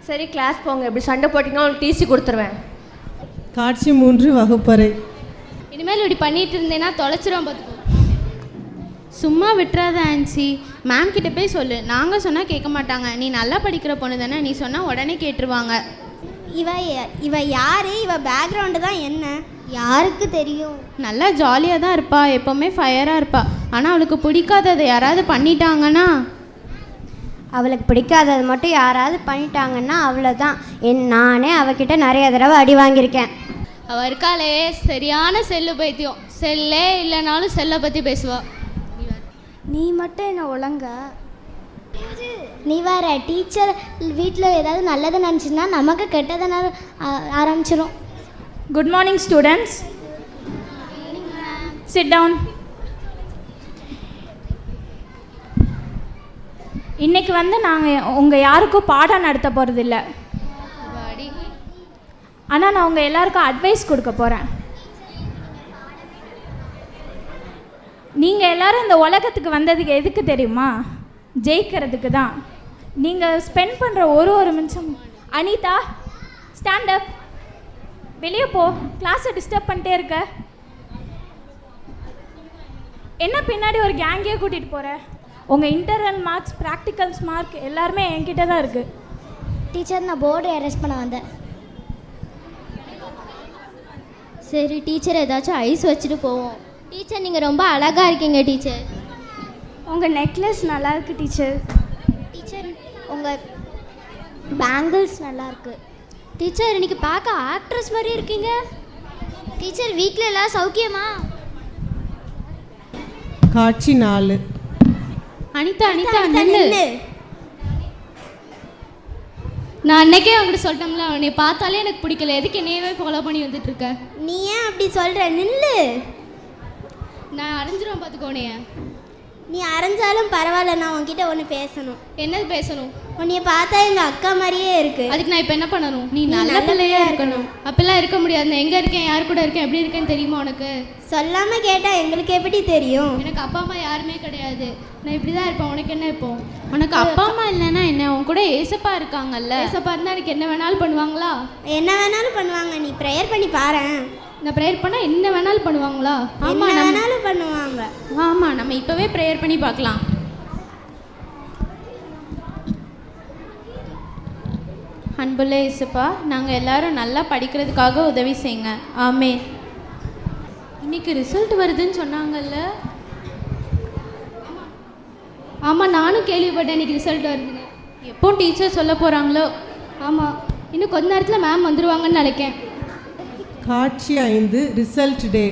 Speaker 3: சரி, கிளாஸ் போங்க. இப்படி சண்டை போட்டிங்கன்னா அவனுக்கு டிசி கொடுத்துருவேன்.
Speaker 12: காட்சி 3. வகுப்பறை.
Speaker 3: இனிமேல் இப்படி பண்ணிட்டு இருந்தேன்னா தொலைச்சிரும் பார்த்துக்கோ. சும்மா விட்டுறாத ஆன்சி. மேம் கிட்ட போய் சொல்லு. நாங்கள் சொன்னால் கேட்க மாட்டாங்க. நீ நல்லா படிக்கிற பொண்ணு தானே, நீ சொன்னால் உடனே கேட்டுருவாங்க.
Speaker 7: இவ யாரு? இவ பேக்ரவுண்டு தான் என்ன? யாருக்கு தெரியும்?
Speaker 3: நல்லா ஜாலியாக தான் இருப்பா, எப்போவுமே ஃபயராக இருப்பா. ஆனால் அவளுக்கு பிடிக்காததை யாராவது பண்ணிட்டாங்கன்னா,
Speaker 7: அவளுக்கு பிடிக்காதது மட்டும் யாராவது பண்ணிட்டாங்கன்னா அவ்வளோதான். நானே அவகிட்ட நிறைய தடவை அடி வாங்கியிருக்கேன்.
Speaker 3: அவள் இருக்காளே சரியான செல்லு பைத்தியம். செல்லே இல்லைனாலும் செல்லை பற்றி பேசுவா.
Speaker 7: நீ மட்டும் என்ன ஒழுங்க. நீ வேற டீச்சர் வீட்டில் ஏதாவது நல்லது நினச்சின்னா நமக்கு கெட்டதை ஆரம்பிச்சிடும்.
Speaker 3: Good morning students. Sit down. இன்னைக்கு நாங்கள் உங்கள் யாருக்கும் பாடம் நடத்த போகிறதில்ல. ஆனால் நான் உங்கள் எல்லாருக்கும் அட்வைஸ் கொடுக்க போகிறேன். நீங்கள் எல்லோரும் இந்த உலகத்துக்கு வந்ததுக்கு எதுக்கு தெரியுமா? ஜெயிக்கிறதுக்கு தான். நீங்கள் ஸ்பெண்ட் பண்ணுற ஒரு நிமிஷம். Anitha, stand up. வெளியே போ. கிளாஸை டிஸ்டர்ப் பண்ணிட்டே இருக்க. என்ன பின்னாடி ஒரு கேங்கே கூட்டிகிட்டு போகிற? உங்கள் இன்டர்னல் மார்க்ஸ், ப்ராக்டிகல்ஸ் மார்க் எல்லாருமே என்கிட்ட தான் இருக்குது.
Speaker 7: டீச்சர், நான் போர்டு அரெஸ்ட் பண்ண வந்தேன்.
Speaker 3: சரி டீச்சர், ஏதாச்சும் ஐஸ் வச்சுட்டு போவோம். டீச்சர், நீங்கள் ரொம்ப அழகாக இருக்கீங்க டீச்சர்.
Speaker 7: உங்கள் நெக்லஸ் நல்லா இருக்கு டீச்சர். டீச்சர், உங்கள் பேங்கிள்ஸ் நல்லா இருக்கு.
Speaker 3: டீச்சர், இன்னைக்கு பார்க்க ஆக்ட்ரஸ் மாதிரி இருக்கீங்க.
Speaker 7: டீச்சர், வீட்டில் எல்லாம் சௌக்கியமா?
Speaker 12: காட்சி 4.
Speaker 3: அனிதா நில்லு. நான் அன்னைக்கே அவங்ககிட்ட சொல்லிட்டோம்ல, அவனை பார்த்தாலே எனக்கு பிடிக்கல. எதுக்கு என்னையவே ஃபாலோ பண்ணி வந்துட்டு இருக்க?
Speaker 7: நீ ஏன் அப்படி சொல்கிற? நில்லு.
Speaker 3: நான் அரைஞ்சிருவேன் பார்த்துக்கோனைய.
Speaker 7: நீ அரைஞ்சாலும் பரவாயில்ல, நான் உன்கிட்ட ஒன்று பேசணும்.
Speaker 3: என்னது பேசணும்?
Speaker 7: உன்னைய பார்த்தா எங்கள் அக்கா மாதிரியே இருக்கு.
Speaker 3: அதுக்கு நான் இப்போ என்ன பண்ணணும்? நீ நல்ல பிள்ளையா இருக்கணும். அப்பெல்லாம் இருக்க முடியாது. நான் எங்கே இருக்கேன், யார் கூட இருக்கேன், எப்படி இருக்கேன்னு தெரியுமா உனக்கு?
Speaker 7: சொல்லாமல் கேட்டால் எங்களுக்கு எப்படி தெரியும்?
Speaker 3: எனக்கு அப்பா அம்மா யாருமே கிடையாது. நான் இப்படி தான் இருப்பேன். உனக்கு என்ன இப்போ? உனக்கு அப்பா அம்மா இல்லைன்னா என்ன? உன் கூட ஏசப்பா இருக்காங்கல்ல. ஏசப்பா இருந்தால் எனக்கு என்ன வேணாலும் பண்ணுவாங்களா?
Speaker 7: என்ன வேணாலும் பண்ணுவாங்க. நீ ப்ரேயர் பண்ணி பாரு.
Speaker 3: நான் ப்ரேயர் பண்ணால் என்ன வேணாலும் பண்ணுவாங்களா?
Speaker 7: ஆமாம், வேணாலும் பண்ணுவாங்க.
Speaker 3: ஆமாம், நம்ம இப்போவே ப்ரேயர் பண்ணி பார்க்கலாம். அன்புள்ள இயேசுப்பா, நாங்கள் எல்லாரும் நல்லா படிக்கிறதுக்காக உதவி செய்யுங்க. ஆமென். இன்னைக்கு ரிசல்ட் வருதுன்னு சொன்னாங்கல்ல? ஆமாம், நானும் கேள்விப்பட்டேன் இன்னைக்கு ரிசல்ட் வருதுன்னு. எப்போ டீச்சர் சொல்ல போகிறாங்களோ? ஆமாம், இன்னும் கொஞ்ச நேரத்தில் மேம் வந்துடுவாங்கன்னு நினைக்கேன்.
Speaker 12: காட்சி 5. Result day.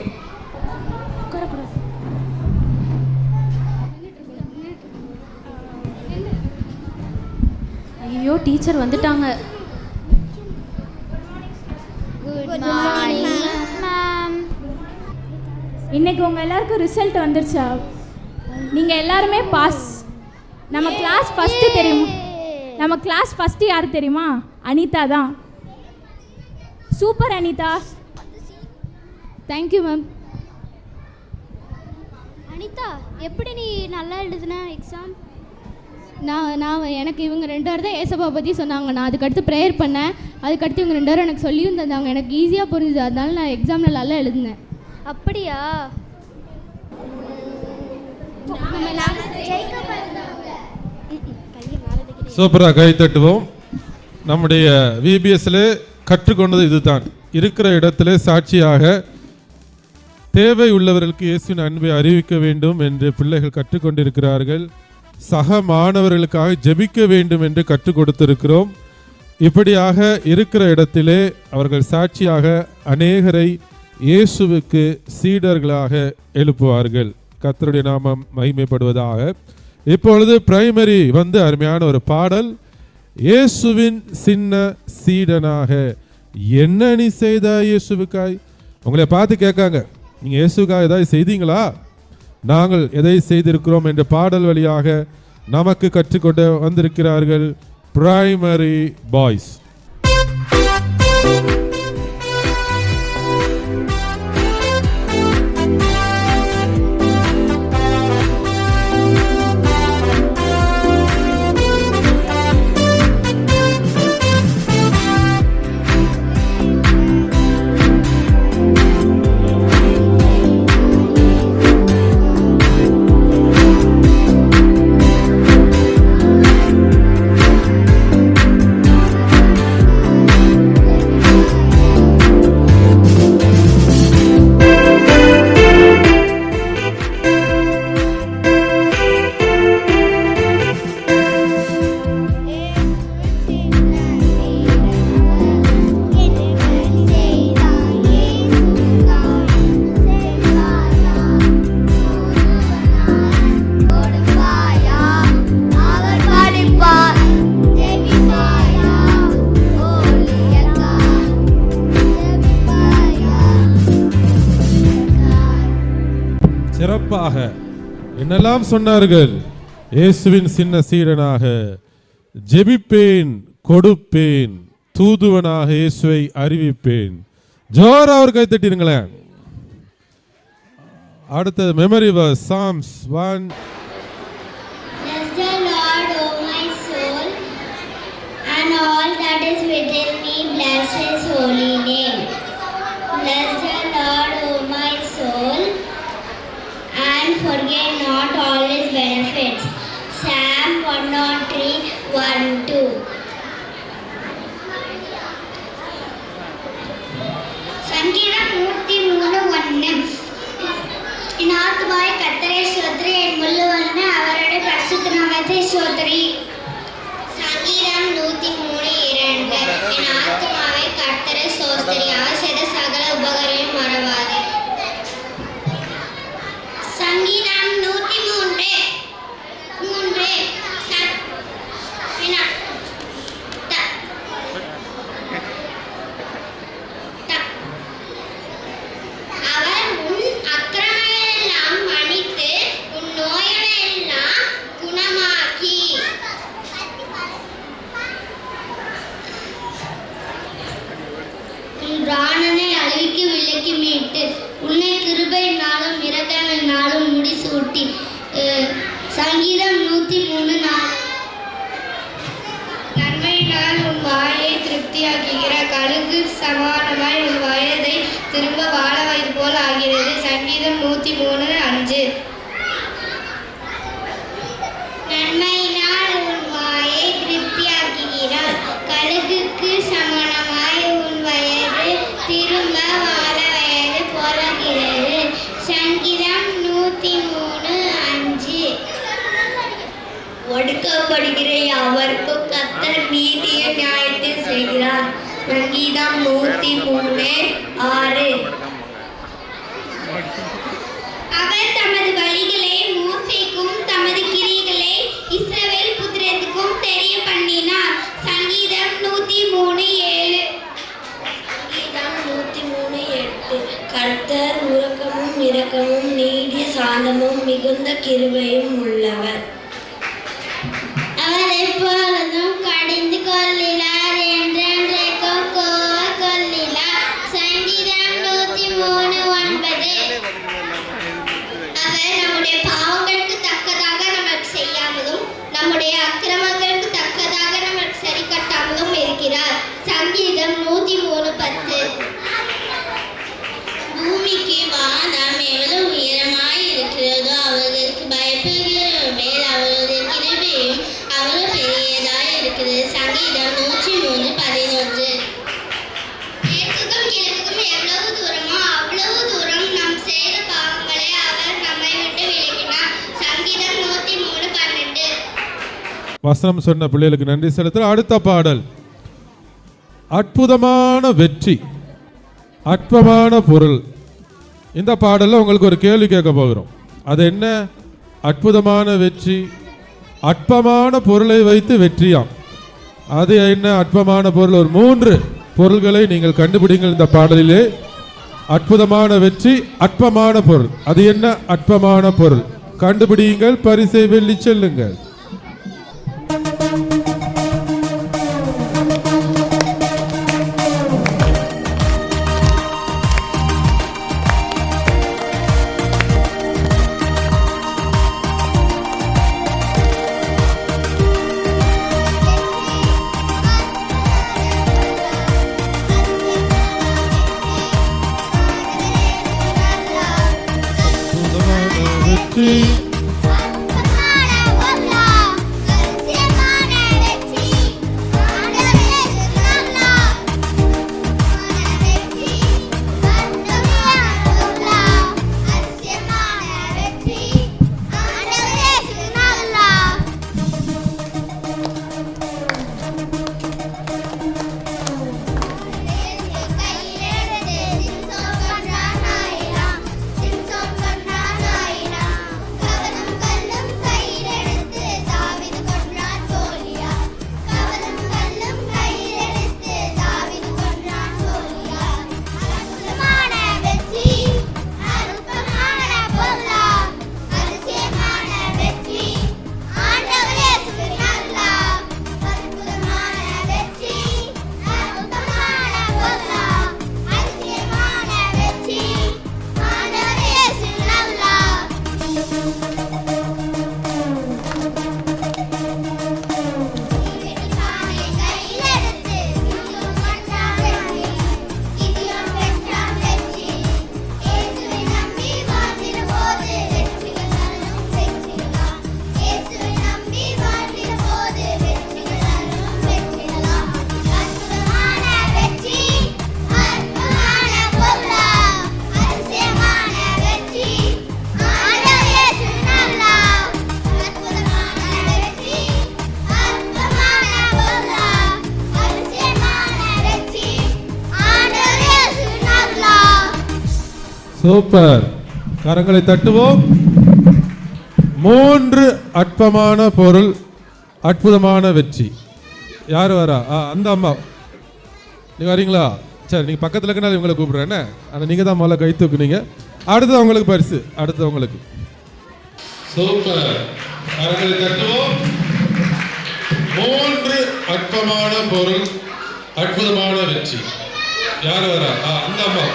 Speaker 3: ஐயோ, டீச்சர் வந்துட்டாங்க.
Speaker 7: Good morning ma'am.
Speaker 3: இன்னைக்கு உங்கள் எல்லாருக்கும் ரிசல்ட் வந்துருச்சா? நீங்கள் எல்லாருமே பாஸ். நம்ம கிளாஸ் ஃபஸ்ட்டு தெரியுமா? நம்ம கிளாஸ் ஃபஸ்ட்டு யார் தெரியுமா? அனிதா தான். Super Anitha. Thank you ma'am.
Speaker 7: Anitha, எப்படி நீ நல்லா எழுதுன எக்ஸாம்?
Speaker 3: நான் எனக்கு இவங்க 2 பேர் தான் ஏசப்பா பற்றி சொன்னாங்க. நான் அதுக்கடுத்து ப்ரேயர் பண்ணேன். அதுக்கடுத்து இவங்க 2 பேரும் எனக்கு சொல்லியும் தந்தாங்க. எனக்கு ஈஸியாக புரிஞ்சுது. அதனால நான் எக்ஸாமில் நல்லா எழுதினேன்.
Speaker 7: அப்படியா?
Speaker 8: சூப்பராக கை தட்டுவோம். நம்முடைய விபிஎஸ்ல கற்றுக்கொண்டது இதுதான். இருக்கிற இடத்துல சாட்சியாக தேவை உள்ளவர்களுக்கு இயேசுவின் அன்பை அறிவிக்க வேண்டும் என்று பிள்ளைகள் கற்றுக்கொண்டிருக்கிறார்கள். சக மாணவர்களுக்காக ஜெபிக்க வேண்டும் என்று கற்றுக் கொடுத்திருக்கிறோம். இப்படியாக இருக்கிற இடத்திலே அவர்கள் சாட்சியாக அநேகரை இயேசுவுக்கு சீடர்களாக எழுப்புவார்கள். கர்த்தருடைய நாமம் மகிமைப்படுவதாக. இப்பொழுது பிரைமரி அருமையான ஒரு பாடல். இயேசுவின் சின்ன சீடனாக என்ன நீ செய்தாய் இயேசுவுக்காய். உங்களை பார்த்து கேட்காங்க, நீங்கள் இயேசுக்காக ஏதாவது செய்தீங்களா? நாங்கள் எதை செய்திருக்கிறோம் என்ற பாடல் வழியாக நமக்கு கற்றுக்கொண்டு வந்திருக்கிறார்கள் பிரைமரி பாய்ஸ். எல்லாம் சொன்னார்கள். இயேசுவின் சின்ன சீடனாக ஜெபிப்பேன், கொடுப்பேன், தூதுவனாக இயேசுவை அறிவிப்பேன். ஜோர் அவர் கை தட்டிருங்களேன். அடுத்தது memory verse Psalms 1.
Speaker 7: Bless the Lord, O my soul, and all that is within me, bless his holy name. Bless the Lord, O my soul, and forget not all his benefits. Psalm 103, 1-2. சங்கீதம் 103:1. என் ஆத்துமாவே கர்த்தரை ஸ்தோத்திரி, என் முழுவதுமே அவருடைய பரிசுத்த நாமத்தை ஸ்தோத்திரி. சங்கீதம் 103:2. என் ஆத்துமாவே கர்த்தரை ஸ்தோத்திரி, அவர் செய்த சகல உபகாரங்களையும் மறவாதே. சங்கீதம் 103:3. அவர் உன் அக்கிரமங்களெல்லாம் மன்னித்து உன் நோய்களெல்லாம் குணமாக்கி உன் பிராணனை அழிவுக்கு விலக்கி மீட்டு உன்னை கிருபையினாலும் இரக்கங்களினாலும் முடிசூட்டி. சங்கீதம் 103:4. நன்மையினால் உன் வாயை திருப்தியாக்குகிற கழுகு சமானமாய் உன் வயதை திரும்ப வாழ வைத்து போல் ஆகிறது. சங்கீதம் 103:5. நன்மையினால் உன் வாயை திருப்தியாக்குகிறார், கழுகுக்கு சமானமாய் உன் வயது திரும்ப வாழ வயது போலாகிறது. சங்கீதம் 103:5. ஒடுக்கப்படுகிற யாவருக்கும் கர்த்தர் நீதிய நியாயத்தை செய்கிறார். சங்கீதம் 103:6. அவர் தமது வழிகளை மோசேக்கும் தமது கிரியைகளை இஸ்ரவேல் புத்திரருக்கும் தெரிய பண்ணினார். சங்கீதம் 103:7. சங்கீதம் 103:8. கர்த்தர் உரக்கமும் இரக்கமும் நீடிய சாந்தமும் மிகுந்த கிருபையும் உள்ளவர். அவர் எப்பொழுதும் கடிந்து கொள்ளினார், என்றென்றைக்கும் கொள்ளினார். சங்கீதம் 103:9. அவர் நம்முடைய பாவங்களுக்கு தக்கதாக நமக்கு செய்யாமலும் நம்முடைய அக்கிரமங்களுக்கு தக்கதாக நமக்கு சரி கட்டாமலும் இருக்கிறார். சங்கீதம் 103:10. பூமிக்கு வானம் எவ்வளவு உயரமாய் இருக்கிறதோ அவர்களுக்கு பயப்படுகிற மேல் அவருடைய கிருபையும் அவ்வளவு பெரியதாய் இருக்கிறது. சங்கீதம் 103:11. மேற்குக்கும் கிழக்குக்கும் எவ்வளவு தூரமோ அவ்வளவு தூரம் நம் செய்த பாவங்களை அவர் நம்மை விட்டு விலக்கினார். சங்கீதம் 103:12.
Speaker 8: வசனம் சொன்ன பிள்ளைகளுக்கு நன்றி செலுத்துற. அடுத்த பாடல் அற்புதமான வெற்றி, அற்பமான பொருள். இந்த பாடலில் உங்களுக்கு ஒரு கேள்வி கேட்க போகிறோம். அது என்ன? அற்புதமான வெற்றி, அற்பமான பொருளை வைத்து வெற்றியாம். அது என்ன அற்பமான பொருள்? ஒரு 3 பொருள்களை நீங்கள் கண்டுபிடிங்கள் இந்த பாடலிலே. அற்புதமான வெற்றி, அற்பமான பொருள். அது என்ன அற்பமான பொருள்? கண்டுபிடியுங்கள், பரிசை வெள்ளி செல்லுங்கள். சூப்பர், கரங்களை தட்டுவோம். 3 அற்பமான பொருள், அற்புதமான வெற்றி. யார் வரா? அந்த அம்மா, நீங்க வரீங்களா? சரி, நீங்க பக்கத்துல இருக்கனால இவங்களை கூப்பிடுறேன். என்ன, ஆனால் நீங்க தான் முதல்ல கை தூக்குனீங்க. அடுத்து அவங்களுக்கு பரிசு, அடுத்து அவங்களுக்கு.
Speaker 2: சூப்பர், கரங்களை தட்டுவோம். 3 அற்பமான பொருள், அற்புதமான வெற்றி. யார் வரா? அந்த அம்மா,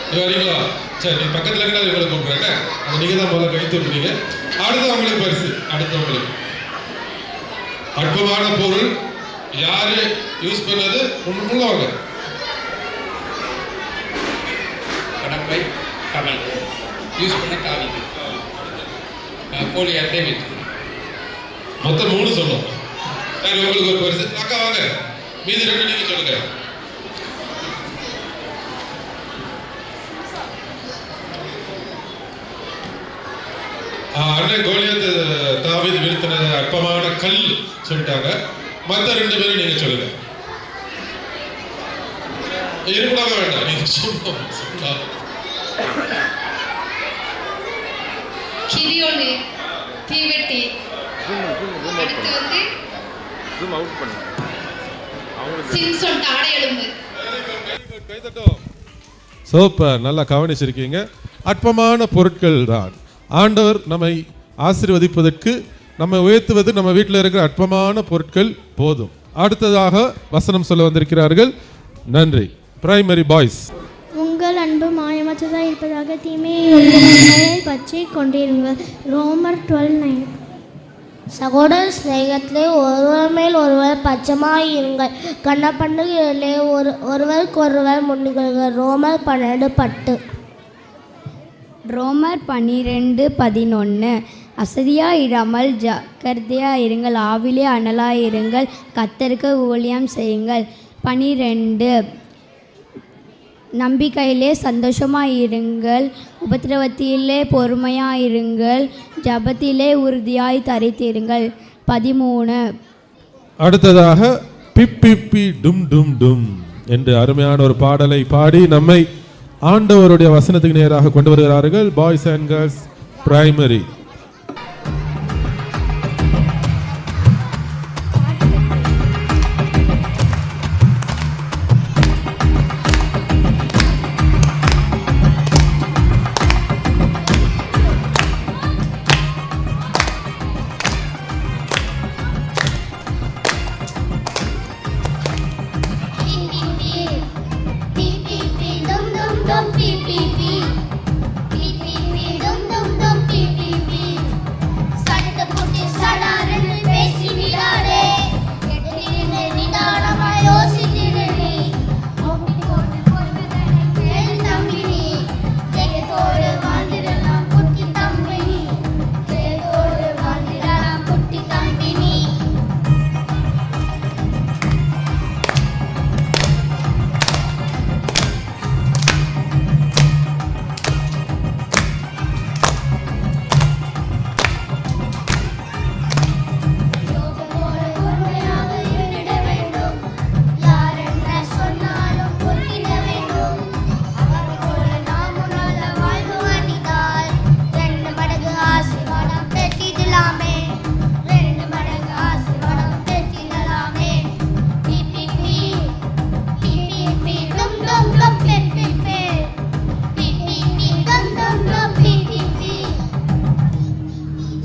Speaker 2: நீங்க வரீங்களா? சரி, நீங்க பக்கத்துல இருக்கனால இவங்களை கூப்பிடுறேன். ஆனால் நீங்க தான் முதல்ல கை தூக்குனீங்க. அடுத்து அவங்களுக்கு பரிசு, அடுத்து அவங்களுக்கு. அற்புதமான பொருள் யாரு யூஸ் பண்ணது? உள்ளவங்க.
Speaker 13: கடப்பை கமல் யூஸ் பண்ண காவிக்கு கோழி அட்டை வீட்டு
Speaker 2: மொத்தம் 3 சொல்லும். சரி, உங்களுக்கு ஒரு பரிசு. அக்கா வாங்க, மீதி 2 நீங்க சொல்லுங்க. அண்ணன் கோலியத் தாவீது வீழ்த்தின அற்பமான கல் சொல்லிட்டாங்க. மற்ற 2 பேரும் நீங்க சொல்லுங்க. இருப்பதாக வேண்டாம், நீங்க சொல்லலாம்.
Speaker 14: கிரியோனு தீவெட்டி அடுத்து வந்து சிம்சன் தாடை எலும்பு.
Speaker 8: சூப்பர், நல்லா கவனிச்சிருக்கீங்க. அற்பமான பொருட்கள் தான் ஆண்டவர் நம்மை ஆசீர்வதிப்பதற்கு, நம்மை உயர்த்துவது நம்ம வீட்டில் இருக்கிற அற்பமான பொருட்கள் போதும். அடுத்ததாக வசனம் சொல்ல வந்திருக்கிறார்கள். நன்றி. Primary boys.
Speaker 7: உங்கள் அன்பு மாயமற்றதாக இருப்பதாக தீமையை பற்றி கொண்டிருங்கள். ரோமர் 12:9. சகோதர ஸ்நேகத்திலே ஒருவர் மேல் ஒருவர் பட்சமாயிருங்கள். கண்ண பண்டுகளிலே ஒருவருக்கொருவர் முன்னிகழ்கள். ரோமர் 12:10.
Speaker 3: ரோமர் 12:11. அசதியாயிராமல் ஜாக்கிரதையாயிருங்கள், ஆவிலே அனலாயிருங்கள், கர்த்தருக்கு ஊழியம் செய்யுங்கள். 12. நம்பிக்கையிலே சந்தோஷமாயிருங்கள், உபத்திரவத்திலே பொறுமையாயிருங்கள், ஜபத்திலே உறுதியாய் தரித்திருங்கள். 13.
Speaker 8: அடுத்ததாக பிப்பி டும் டும் டும் என்று அருமையான ஒரு பாடலை பாடி நம்மை ஆண்டவருடைய வசனத்துக்கு நேராக கொண்டு வருகிறார்கள். Boys and girls primary.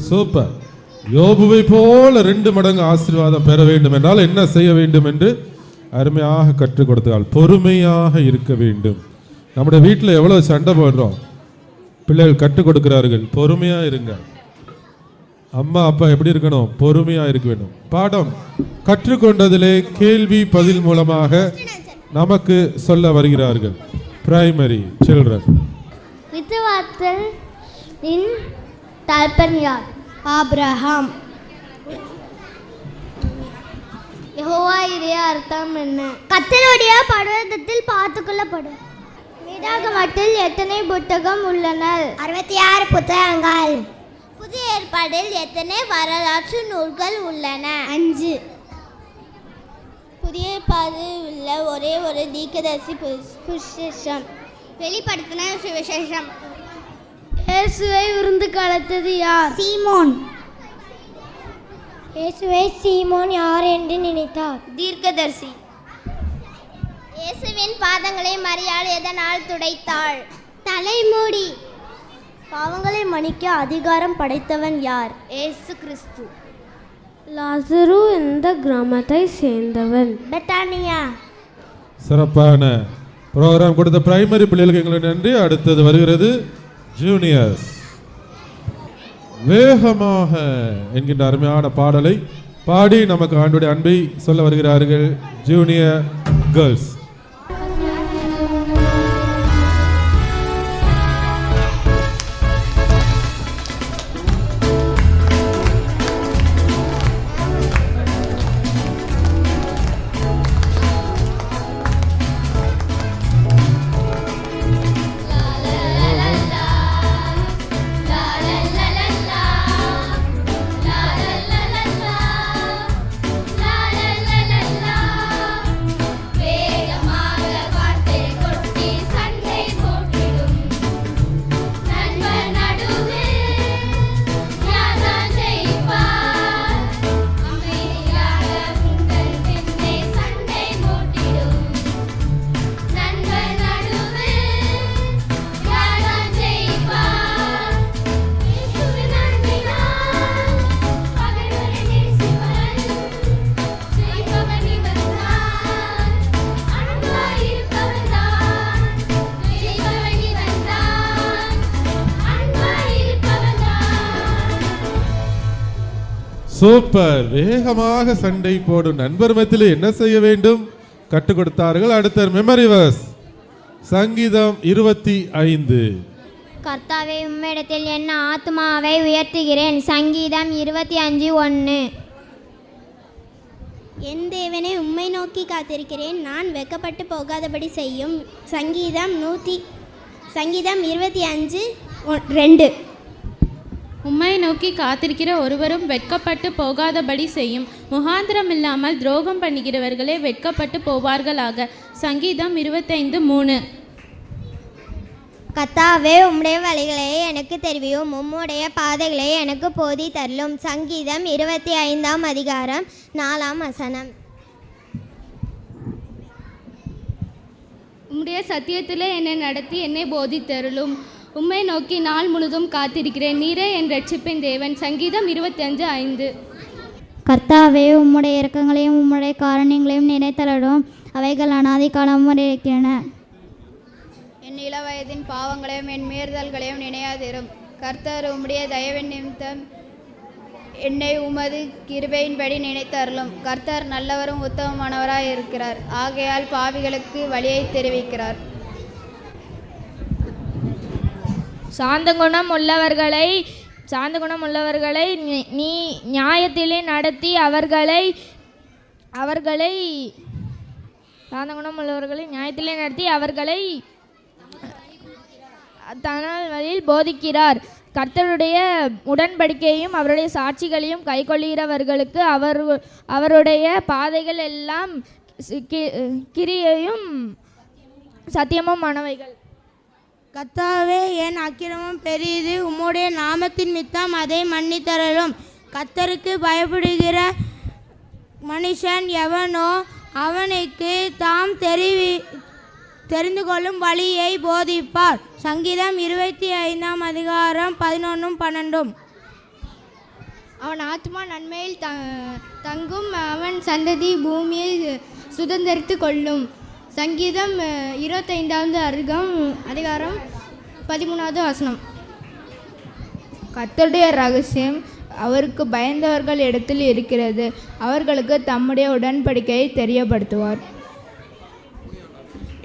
Speaker 8: Super. யோபுவை போல 2 மடங்கு ஆசீர்வாதம் பெற வேண்டும் என்றால் என்ன செய்ய வேண்டும் என்று அருமையாக கற்றுக் கொடுத்தால் பொறுமையாக இருக்க வேண்டும். நம்முடைய வீட்டில் எவ்வளவு சண்டை போடுறோம், பிள்ளைகள் கற்றுக் கொடுக்கிறார்கள், பொறுமையா இருங்க. அம்மா அப்பா எப்படி இருக்கணும்? பொறுமையா இருக்க வேண்டும். பாடம் கற்றுக்கொண்டதிலே கேள்வி பதில் மூலமாக நமக்கு சொல்ல வருகிறார்கள். Primary children.
Speaker 7: விசுவாசத்தின் தகப்பன் யார்? ஆபிரகாம். யெகோவா இறைய அர்த்தம் என்ன? கர்த்தருடைய பர்வதத்தில் பார்த்துக்கொள்ளப்படும். வேதாகமத்தில் எத்தனை புத்தகம் உள்ளன? 66 புத்தகங்கள். புதிய ஏற்பாடில் எத்தனை வரலாற்று நூல்கள் உள்ளன? 5. புதிய ஏற்பாடில் உள்ள ஒரே ஒரு தீர்க்கதரிசி புருஷன். வெளிப்படுத்தின சுவிசேஷம். இயேசுவை விருந்துக்கு அழைத்தது யார்? சீமோன். இயேசுவை சீமோன் யார் என்று நினைத்தார்? தீர்க்கதரிசி. இயேசுவின் பாதங்களை மரியாள் எதனால் துடைத்தாள்? தலைமூடி. பாவங்களை மன்னிக்க அதிகாரம் படைத்தவன் யார்? இயேசு கிறிஸ்து. லாசரு எந்த கிராமத்தை சேர்ந்தவன்? பெத்தானியா.
Speaker 8: சிறப்பான ப்ரோக்ராம் கொடுத்த பிரைமரி பிள்ளைகளுக்கு எங்களுக்கு நன்றி. அடுத்தது வருகிறது ஜூனியர்ஸ். வேகமாக என்கின்ற அருமையான பாடலை பாடி நமக்கு ஆண்டுடைய அன்பை சொல்ல வருகிறார்கள் ஜூனியர் கேர்ள்ஸ். சூப்பர். வேகமாக சண்டை போடும் நண்பர் மத்தியில் என்ன செய்ய வேண்டும் கற்றுக் கொடுத்தார்கள். அடுத்த மெமரி வர்ஸ் சங்கீதம் 25.
Speaker 7: கர்த்தாவே உம்மிடத்தில் என் ஆத்மாவை உயர்த்துகிறேன். சங்கீதம் 25:1. என் தேவனை உம்மை நோக்கி காத்திருக்கிறேன், நான் வெக்கப்பட்டு போகாதபடி செய்யும். சங்கீதம் 25:2.
Speaker 15: உம்மை நோக்கி காத்திருக்கிற ஒருவரும் வெட்கப்பட்டு போகாதபடி செய்யும். முகாந்திரம் இல்லாமல் துரோகம் பண்ணுகிறவர்களே வெட்கப்பட்டு போவார்களாக. சங்கீதம் 25:3.
Speaker 7: கர்த்தாவே உம்முடைய வழிகளை எனக்கு தெரிவியும், உம்முடைய பாதைகளை எனக்கு போதி தரலும். சங்கீதம் 25:4.
Speaker 15: உம்முடைய சத்தியத்திலே என்னை நடத்தி என்னை போதித்தருளும். உம்மை நோக்கி நாள் முழுதும் காத்திருக்கிறேன், நீரே என் ரட்சிப்பின் தேவன். சங்கீதம் 25:5.
Speaker 7: கர்த்தாவே உம்முடைய இரக்கங்களையும் உம்முடைய காரணங்களையும் நினைத்தரலும், அவைகள் அநாதி காலமும் இருக்கின்றன.
Speaker 3: என் இள வயதின் பாவங்களையும் என் மீறுதல்களையும் நினையாதிரும். கர்த்தர் உம்முடைய தயவின் நிமித்தம் என்னை உமது கிருபையின்படி நினைத்தருளும். கர்த்தர் நல்லவரும் உத்தமமானவராய் இருக்கிறார், ஆகையால் பாவிகளுக்கு வழியை தெரிவிக்கிறார்.
Speaker 16: சாந்த குணம் உள்ளவர்களை நீ நியாயத்திலே நடத்தி அவர்களை தனல் வழியில் போதிக்கிறார். கர்த்தருடைய உடன்படிக்கையும் அவருடைய சாட்சிகளையும் கைக்கொள்கிறவர்களுக்கு அவருடைய பாதைகள் எல்லாம் கிரியையும் சத்தியமும் ஆனவைகள்.
Speaker 7: கர்த்தாவே என் அக்கிரமம் பெரியது, உம்முடைய நாமத்தின் மித்தம் அதை மன்னித்தரலும். கர்த்தருக்கு பயப்படுகிற மனுஷன் எவனோ அவனுக்கு தாம் தெரிந்து கொள்ளும் வழியை போதிப்பார். சங்கீதம் 25:11-12.
Speaker 3: அவன் ஆத்மா நன்மையில் தங்கும், அவன் சந்ததி பூமியை சுதந்திரித்து கொள்ளும். சங்கீதம் 25:13.
Speaker 15: கர்த்தருடைய ரகசியம் அவருக்கு பயந்தவர்கள் இடத்தில் இருக்கிறது, அவர்களுக்கு தம்முடைய உடன்படிக்கையை தெரியப்படுத்துவார்.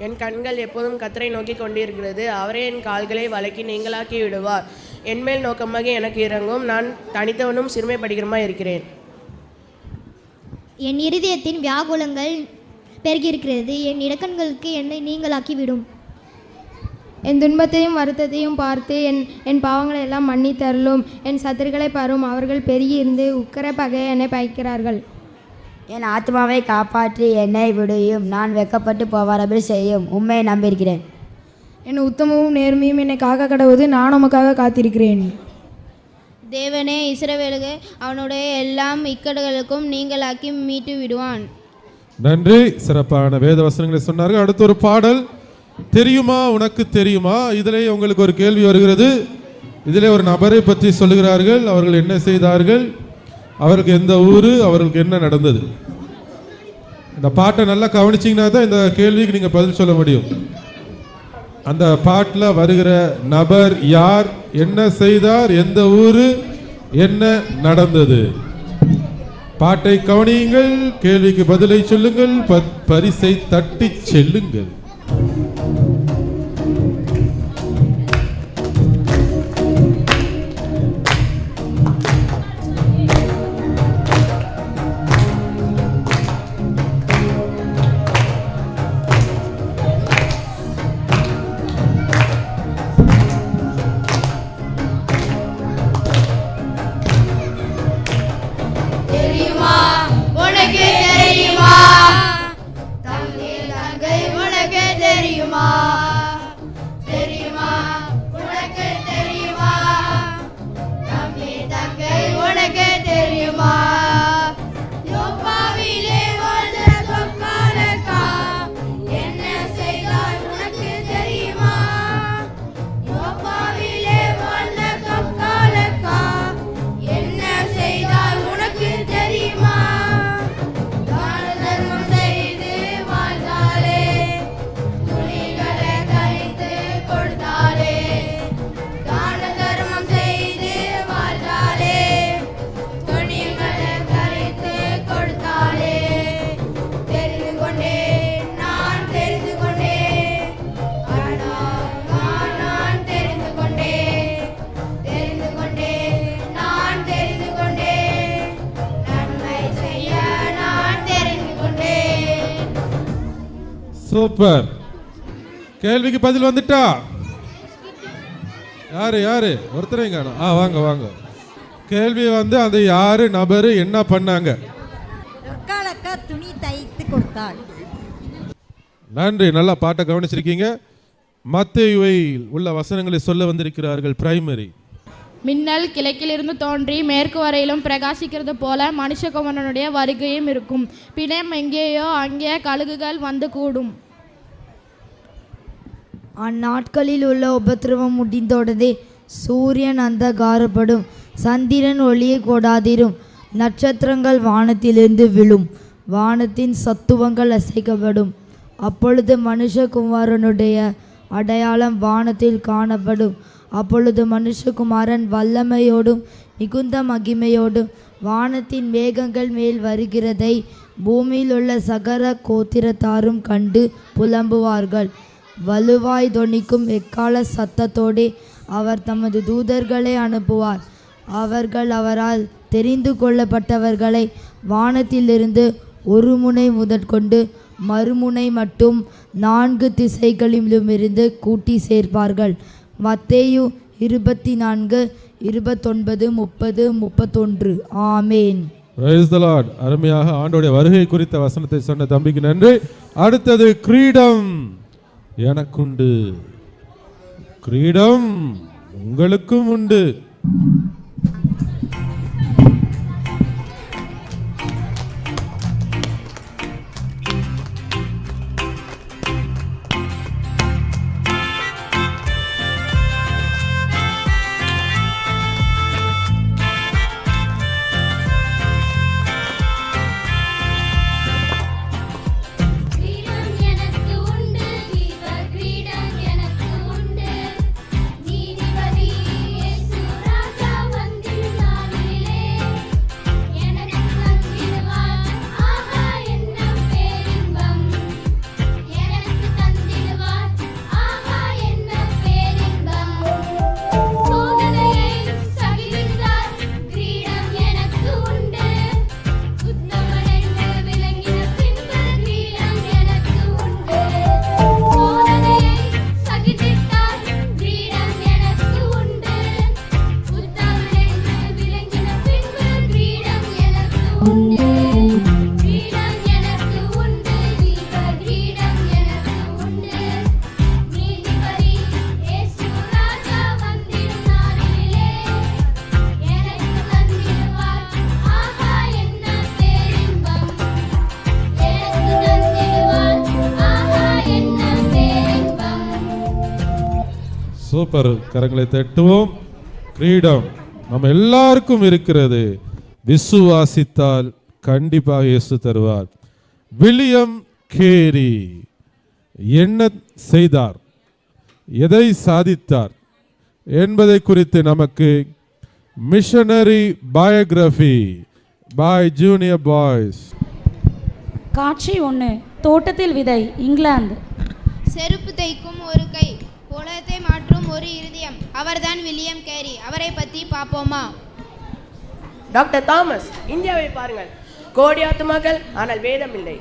Speaker 17: என் கண்கள் எப்போதும் கர்த்தரை நோக்கி கொண்டிருக்கிறது, அவரே என் கால்களை வழக்கி நீங்களாக்கி விடுவார். என்மேல் நோக்கமாக எனக்கு இறங்கும், நான் தனித்தவனும் சிறுமைப்படுகிறமாய் இருக்கிறேன்.
Speaker 7: என் இருதயத்தின் வியாகுலங்கள் பெருகியிருக்கிறது, என் இடக்கண்களுக்கு என்னை நீங்களாக்கிவிடும்.
Speaker 15: என் துன்பத்தையும் வருத்தத்தையும் பார்த்து என் பாவங்களை எல்லாம் மன்னித்தருளும். என் சத்துருக்களை பாரும், அவர்கள் பெருகி இருந்து உக்கர பகையை என்னை பகைக்கிறார்கள்.
Speaker 18: என் ஆத்மாவை காப்பாற்றி என்னை விடுயும், நான் வெக்கப்பட்டு போவாரபடி செய்யும். உம்மை நம்பியிருக்கிறேன்.
Speaker 15: என் உத்தமமும் நேர்மையும் என்னை காக்க கடவுது, நான் உமக்காக காத்திருக்கிறேன்.
Speaker 16: தேவனே இஸ்ரவேலுக்கு அவனுடைய எல்லாம் இக்கட்டுகளுக்கும் நீங்களாக்கி மீட்டு விடுவான்.
Speaker 8: நன்றி. சிறப்பான வேத வசனங்களை சொன்னார்கள். அடுத்த ஒரு பாடல், தெரியுமா உனக்கு தெரியுமா. இதிலே உங்களுக்கு ஒரு கேள்வி வருகிறது. இதிலே ஒரு நபரை பற்றி சொல்லுகிறார்கள். அவர்கள் என்ன செய்தார்கள், அவருக்கு எந்த ஊர், அவர்களுக்கு என்ன நடந்தது. இந்த பாட்டை நல்லா கவனிச்சிங்கன்னா தான் இந்த கேள்விக்கு நீங்கள் பதில் சொல்ல முடியும். அந்த பாட்டில் வருகிற நபர் யார், என்ன செய்தார், எந்த ஊர், என்ன நடந்தது. பாட்டை கவனியுங்கள், கேள்விக்கு பதிலை சொல்லுங்கள், பரிசை தட்டி செல்லுங்கள். சூப்பர். கேள்விக்கு பதில் வந்துட்டா? யாரு யாரு ஒருத்தரையும் காணோம். வாங்க வாங்க. கேள்வி வந்து அந்த யாரு நபரு என்ன பண்ணாங்க?
Speaker 19: துணி தைத்து கொடுத்தாள்.
Speaker 8: நன்றி. நல்லா பாட்டை கவனிச்சிருக்கீங்க. மத்தேயுவில் உள்ள வசனங்களை சொல்ல வந்திருக்கிறார்கள். பிரைமரி.
Speaker 20: மின்னல் கிழக்கிலிருந்து தோன்றி மேற்கு வரையிலும் பிரகாசிக்கிறது போல மனுஷகுமாரனுடைய வருகையும் இருக்கும். பிணம் எங்கேயோ அங்கே கழுகுகள் வந்து கூடும்.
Speaker 18: அந்நாட்களில் உள்ள உபத்திரவம் முடிந்தோடதே சூரியன் அந்தகாரப்படும், சந்திரன் ஒளியை கொடாதிரும், நட்சத்திரங்கள் வானத்திலிருந்து விழும், வானத்தின் சத்துவங்கள் அசைக்கப்படும். அப்பொழுது மனுஷகுமாரனுடைய அடையாளம் வானத்தில் காணப்படும். அப்பொழுது மனுஷகுமாரன் வல்லமையோடும் மிகுந்த மகிமையோடும் வானத்தின் மேகங்கள் மேல் வருகிறதை பூமியில் உள்ள சகல கோத்திரத்தாரும் கண்டு புலம்புவார்கள். வலுவாய் தொனிக்கும் எக்கால சத்தத்தோடே அவர் தமது தூதர்களை அனுப்புவார். அவர்கள் அவரால் தெரிந்து கொள்ளப்பட்டவர்களை வானத்திலிருந்து ஒரு முனை முதற்கொண்டு மறுமுனை மட்டும் 4 திசைகளிலுமிருந்து கூட்டி சேர்ப்பார்கள். மத்தேயு 24, 29, 30, 31. ஆமேன்.
Speaker 8: Praise the Lord. அருமையாக ஆண்டவருடைய வருகை குறித்த வசனத்தை சொன்ன தம்பிக்கு நன்றி. அடுத்தது கிரீடம் எனக்குண்டு, கிரீடம் உங்களுக்கும் உண்டு.
Speaker 16: கிரீடம் எனக்கு உண்டு, ஜீவ கிரீடம் எனக்கு உண்டு, நீதிபதி
Speaker 8: சூப்பர், கரங்களை தட்டுவோம். கிரீடம் நம்ம எல்லாருக்கும் இருக்கிறது. விசுவாசித்தால் கண்டிப்பாக இயேசு தருவார். வில்லியம் கேரி என்ன செய்தார், எதை சாதித்தார் என்பதை குறித்து நமக்கு missionary biography by junior boys.
Speaker 21: காட்சி 1. தோட்டத்தில் விதை, இங்கிலாந்து.
Speaker 16: செருப்பு தைக்கும் ஒரு கை, உலகத்தை மாற்றும் ஒரு இருதயம், அவர்தான் வில்லியம் கேரி. அவரை பற்றி பார்ப்போமா?
Speaker 17: டாக்டர் தாமஸ், இந்தியாவை பாருங்கள். கோடி ஆத்துமாக்கள், ஆனால் வேதம் இல்லை.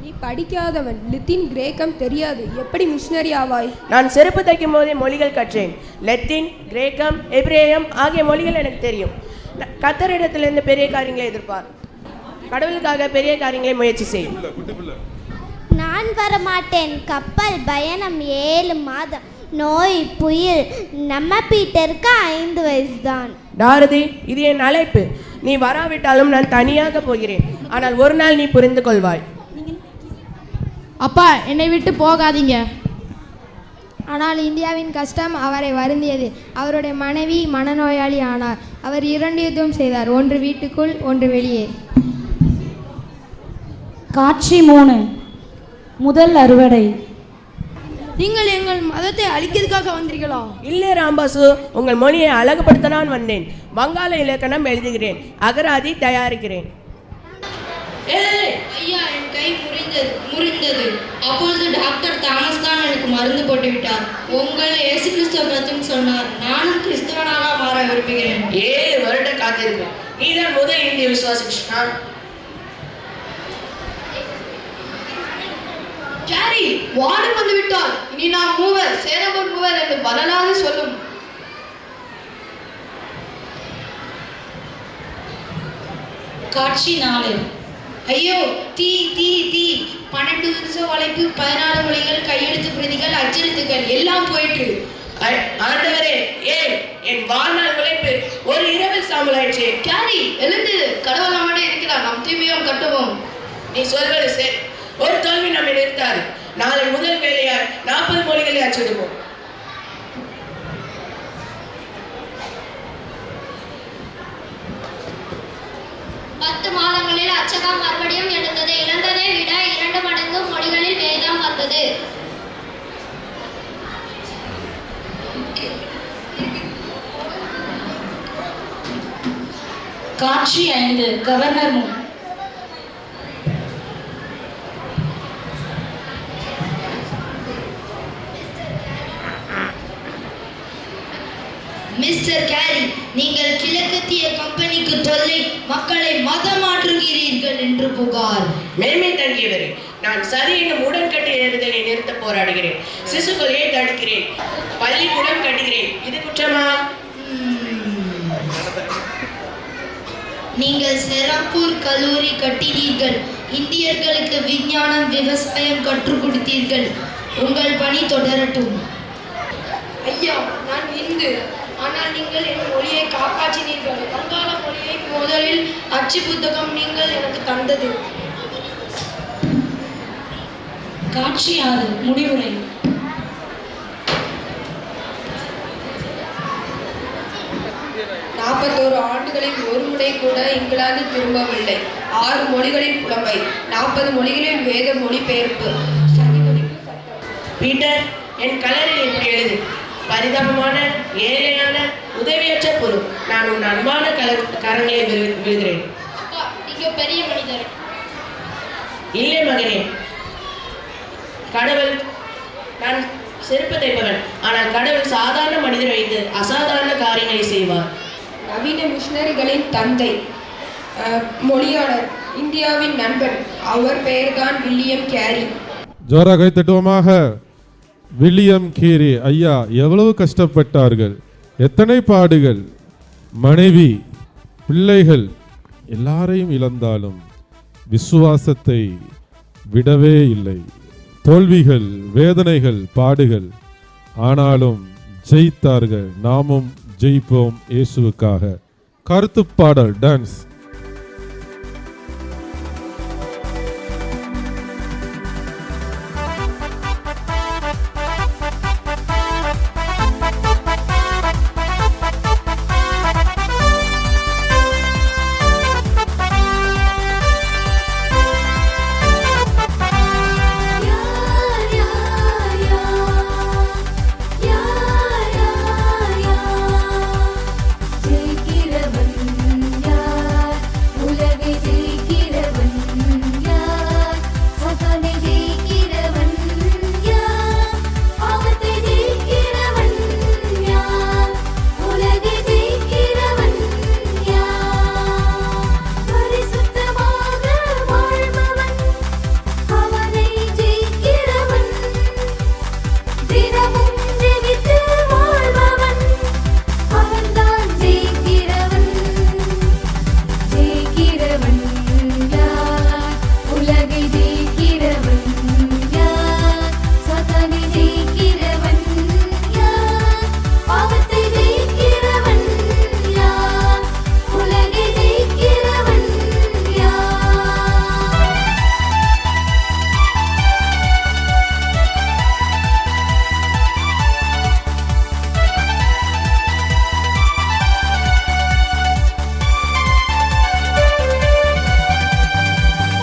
Speaker 22: நீ படிக்காதவன், லத்தீன் கிரேக்கம் தெரியாது, எப்படி மிஷனரி ஆவாய்?
Speaker 17: நான் செருப்பு தைக்கும் போதே மொழிகள் கற்றேன். லத்தீன், கிரேக்கம், எபிரேயம் ஆகிய மொழிகள் எனக்கு தெரியும். கர்த்தரிடத்திலிருந்து பெரிய காரியங்களை எதிர்பார். கடவுளுக்காக பெரிய காரியங்களை முயற்சி செய்யும்.
Speaker 7: நான் வரமாட்டேன். கப்பல் பயணம் 7 மாதம். நோய், புயல். நம்ம பீட்டருக்கு 5 வயசுதான்.
Speaker 17: டாரதி, இது என் அழைப்பு. நீ வராவிட்டாலும் நான் தனியாக போகிறேன். ஆனால் ஒரு நாள் நீ புரிந்து கொள்வாய்.
Speaker 20: அப்பா, என்னை விட்டு போகாதீங்க.
Speaker 15: ஆனால் இந்தியாவின் கஷ்டம் அவரை வருந்தியது. அவருடைய மனைவி மனநோயாளி ஆனார். அவர் 2 யுத்தம் செய்தார், ஒன்று வீட்டுக்குள், ஒன்று வெளியே.
Speaker 21: காட்சி 3. முதல் அறுவடை.
Speaker 15: நீங்கள் எங்கள் மதத்தை அழிக்கிறதுக்காக வந்தீர்களா?
Speaker 17: இல்லை ராம்பாசு, உங்கள் மொழியை அழகுபடுத்த நான் வந்தேன். வங்காள இலக்கணம் எழுதுகிறேன், அகராதி தயாரிக்கிறேன்.
Speaker 16: ஐயா, என் கை முறிந்தது. அப்பொழுது டாக்டர் தாமஸ் தான் எனக்கு மருந்து போட்டு விட்டார். உங்கள் இயேசு கிறிஸ்துவ பற்றி சொன்னார். நானும் கிறிஸ்தவனாக மாற விரும்புகிறேன்.
Speaker 17: 7 வருட காத்திருப்பேன். நீதான் முதல் இந்திய விசுவாசி.
Speaker 16: கேரி, வார்டு வந்து விட்டால் இனி நாம் மூவர், சேரம்பூர் மூவர் என்று வரலாறு சொல்லும். காட்சி 4. ஐயோ, தீ தீ தீ. 12 வருஷ உழைப்பு, 14 மொழிகள், கையெழுத்து பிரதிகள், அச்செழுத்துக்கள் எல்லாம் போயிட்டு.
Speaker 17: ஆண்டவரே, ஏன் என் வாழ்நாள் உழைப்பு ஒரு இரவில் சாம்பலாயிற்று.
Speaker 16: கேரி, எழுந்து. கடவுள் நம்மோடு இருக்கிறார். நாம் தீமையும் கட்டுவோம்.
Speaker 17: நீ சொல்வது சரி. ஒரு தோல்வி நம்மை நிறுத்தாது. நாளை முதல் வேலையால் 40 மொழிகளை அச்சிடுவோம்.
Speaker 16: பத்து மாதங்களில் அச்சகம் மறுபடியும் எடுத்தது. இழந்ததை விட 2 மடங்கு மொழிகளில் வேதம் வந்தது.
Speaker 21: காட்சி 5. கவர்னர் முன்.
Speaker 16: மிஸ்டர் கேரி, நீங்கள் கிழக்கத்திய கம்பெனிக்கு தொல்லை, மக்களை மதம் மாற்றுகிறீர்கள் என்று புகார்.
Speaker 17: மேன்மை தங்கியவரே, நான் சரி என்னும் உடன்கட்டை ஏறுதலை நிறுத்த போராடுகிறேன். சிசுக்களை தடுக்கிறேன், பள்ளிக்கூடம் கட்டுகிறேன். இது குற்றமா?
Speaker 16: நீங்கள் செரம்பூர் கல்லூரி கட்டினீர்கள். இந்தியர்களுக்கு விஞ்ஞானம், விவசாயம் கற்றுக் கொடுத்தீர்கள். உங்கள் பணி தொடரட்டும். ஐயா, நான் இந்து. ஆனால் நீங்கள் என் மொழியை காப்பாற்றினீர்கள். வங்காள மொழியை முதலில் அச்சு புத்தகம் நீங்கள் எனக்கு தந்தது.
Speaker 21: காட்சி 6. முடிவுரை.
Speaker 22: ஆண்டுகளில் ஒரு முறை கூட இங்கிலாந்து திரும்பவில்லை. 6 மொழிகளில் புலமை, 40 மொழிகளில் வேத மொழிபெயர்ப்பு.
Speaker 17: பீட்டர், என் கலரில் இப்படி எழுது. பரிதாபமான, ஏழையான, உதவியற்ற பொருள். நான் உன் அன்பான கரங்களை விழுகிறேன்.
Speaker 16: நீங்க பெரிய மனிதர்.
Speaker 17: இல்லை மகனே, கடவுள், நான் செருப்பு தைப்பவன். ஆனால் கடவுள் சாதாரண மனிதரை வைத்து அசாதாரண காரியங்களை செய்வார்.
Speaker 22: நவீன மிஷனரிகளின் தந்தை, மொழியாளர், இந்தியாவின் நண்பன். அவர் பெயர்தான் வில்லியம் கேரி.
Speaker 8: ஜோரா கை தட்டுவோமாக. வில்லியம் கேரி ஐயா எவ்வளவு கஷ்டப்பட்டார்கள், எத்தனை பாடுகள். மனைவி, பிள்ளைகள் எல்லாரையும் இழந்தாலும் விசுவாசத்தை விடவே இல்லை. தோல்விகள், வேதனைகள், பாடுகள், ஆனாலும் ஜெயித்தார்கள். நாமும் ஜெயிப்போம் இயேசுவுக்காக. கருத்துப்பாடல் டான்ஸ்.
Speaker 1: ஜெயிக்கிறவன் யார்? உலகை ஜெயிக்கிறவன் யார்? சாத்தானை ஜெயிக்கிறவன் யார்? பாவத்தை ஜெயிக்கிறவன் யார்? உலகை ஜெயிக்கிறவன் யார்?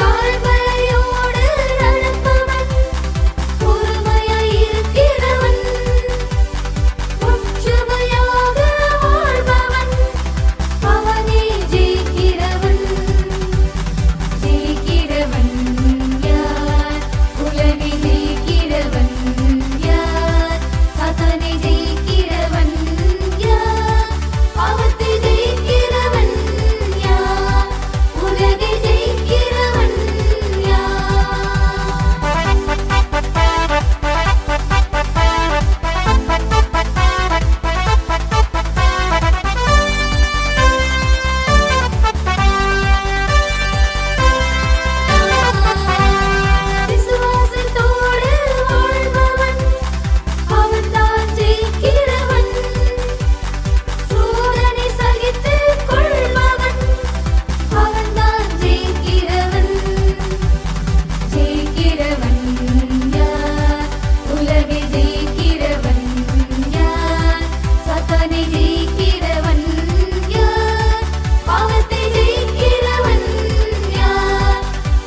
Speaker 1: தாழ்மையோடு நடப்பவன், பொறுமையாய் இருக்கிறவன், ஒற்றுமையாக வாழ்பவன், அவனே ஜெயிக்கிறவன். ஜெயிக்கிறவன் யார்? உலகை ஜெயிக்கிறவன் யார்? சாத்தானை ஜெயிக்கிறவன் யார்? பாவத்தை ஜெயிக்கிறவன் யார்? உலகை ஜெயிக்கிறவன் யார்? விசுவாசத்தோடு வாழ்பவன், அவன்தான் ஜெயிக்கிறவன். சோதனை சகித்துக் கொள்பவன், அவன்தான் ஜெயிக்கிறவன். ஜெயிக்கிறவன் யார்? உலகை ஜெயிக்கிறவன் யார்? சாத்தானை ஜெயிக்கிறவன் யார்? பாவத்தை ஜெயிக்கிறவன் யார்?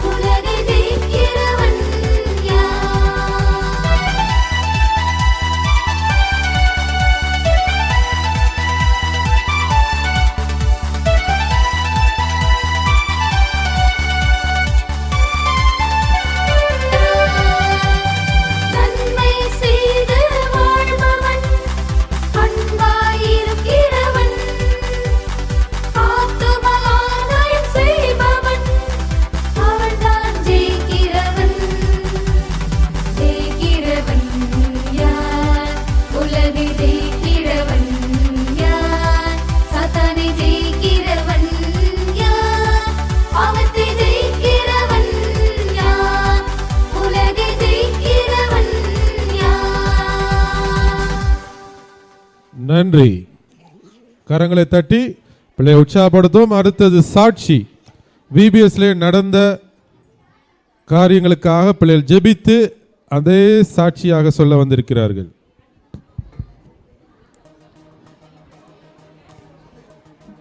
Speaker 1: உலகை ஜெயிக்கிறவன் யார்? நன்மை செய்து வாழ்பவன், அன்பாயிருக்கிறவன், ஆத்தும ஆதாயம் செய்பவன், அவன்தான் ஜெயிக்கிறவன். ஜெயிக்கிறவன் யார்? உலகை ஜெயிக்கிறவன் யார்? சாத்தானை ஜெயிக்கிறவன் யார்? பாவத்தை ஜெயிக்கிறவன் யார்? உலகை ஜெயிக்கிறவன் யார்?
Speaker 8: நன்றி. கரங்களை தட்டி பிள்ளை உற்சாகப்படுத்தும். அடுத்தது சாட்சி. விபிஎஸ்ல நடந்த காரியங்களுக்காக பிள்ளைகள் ஜெபித்து அதே சாட்சியாக சொல்ல வந்திருக்கிறார்கள்.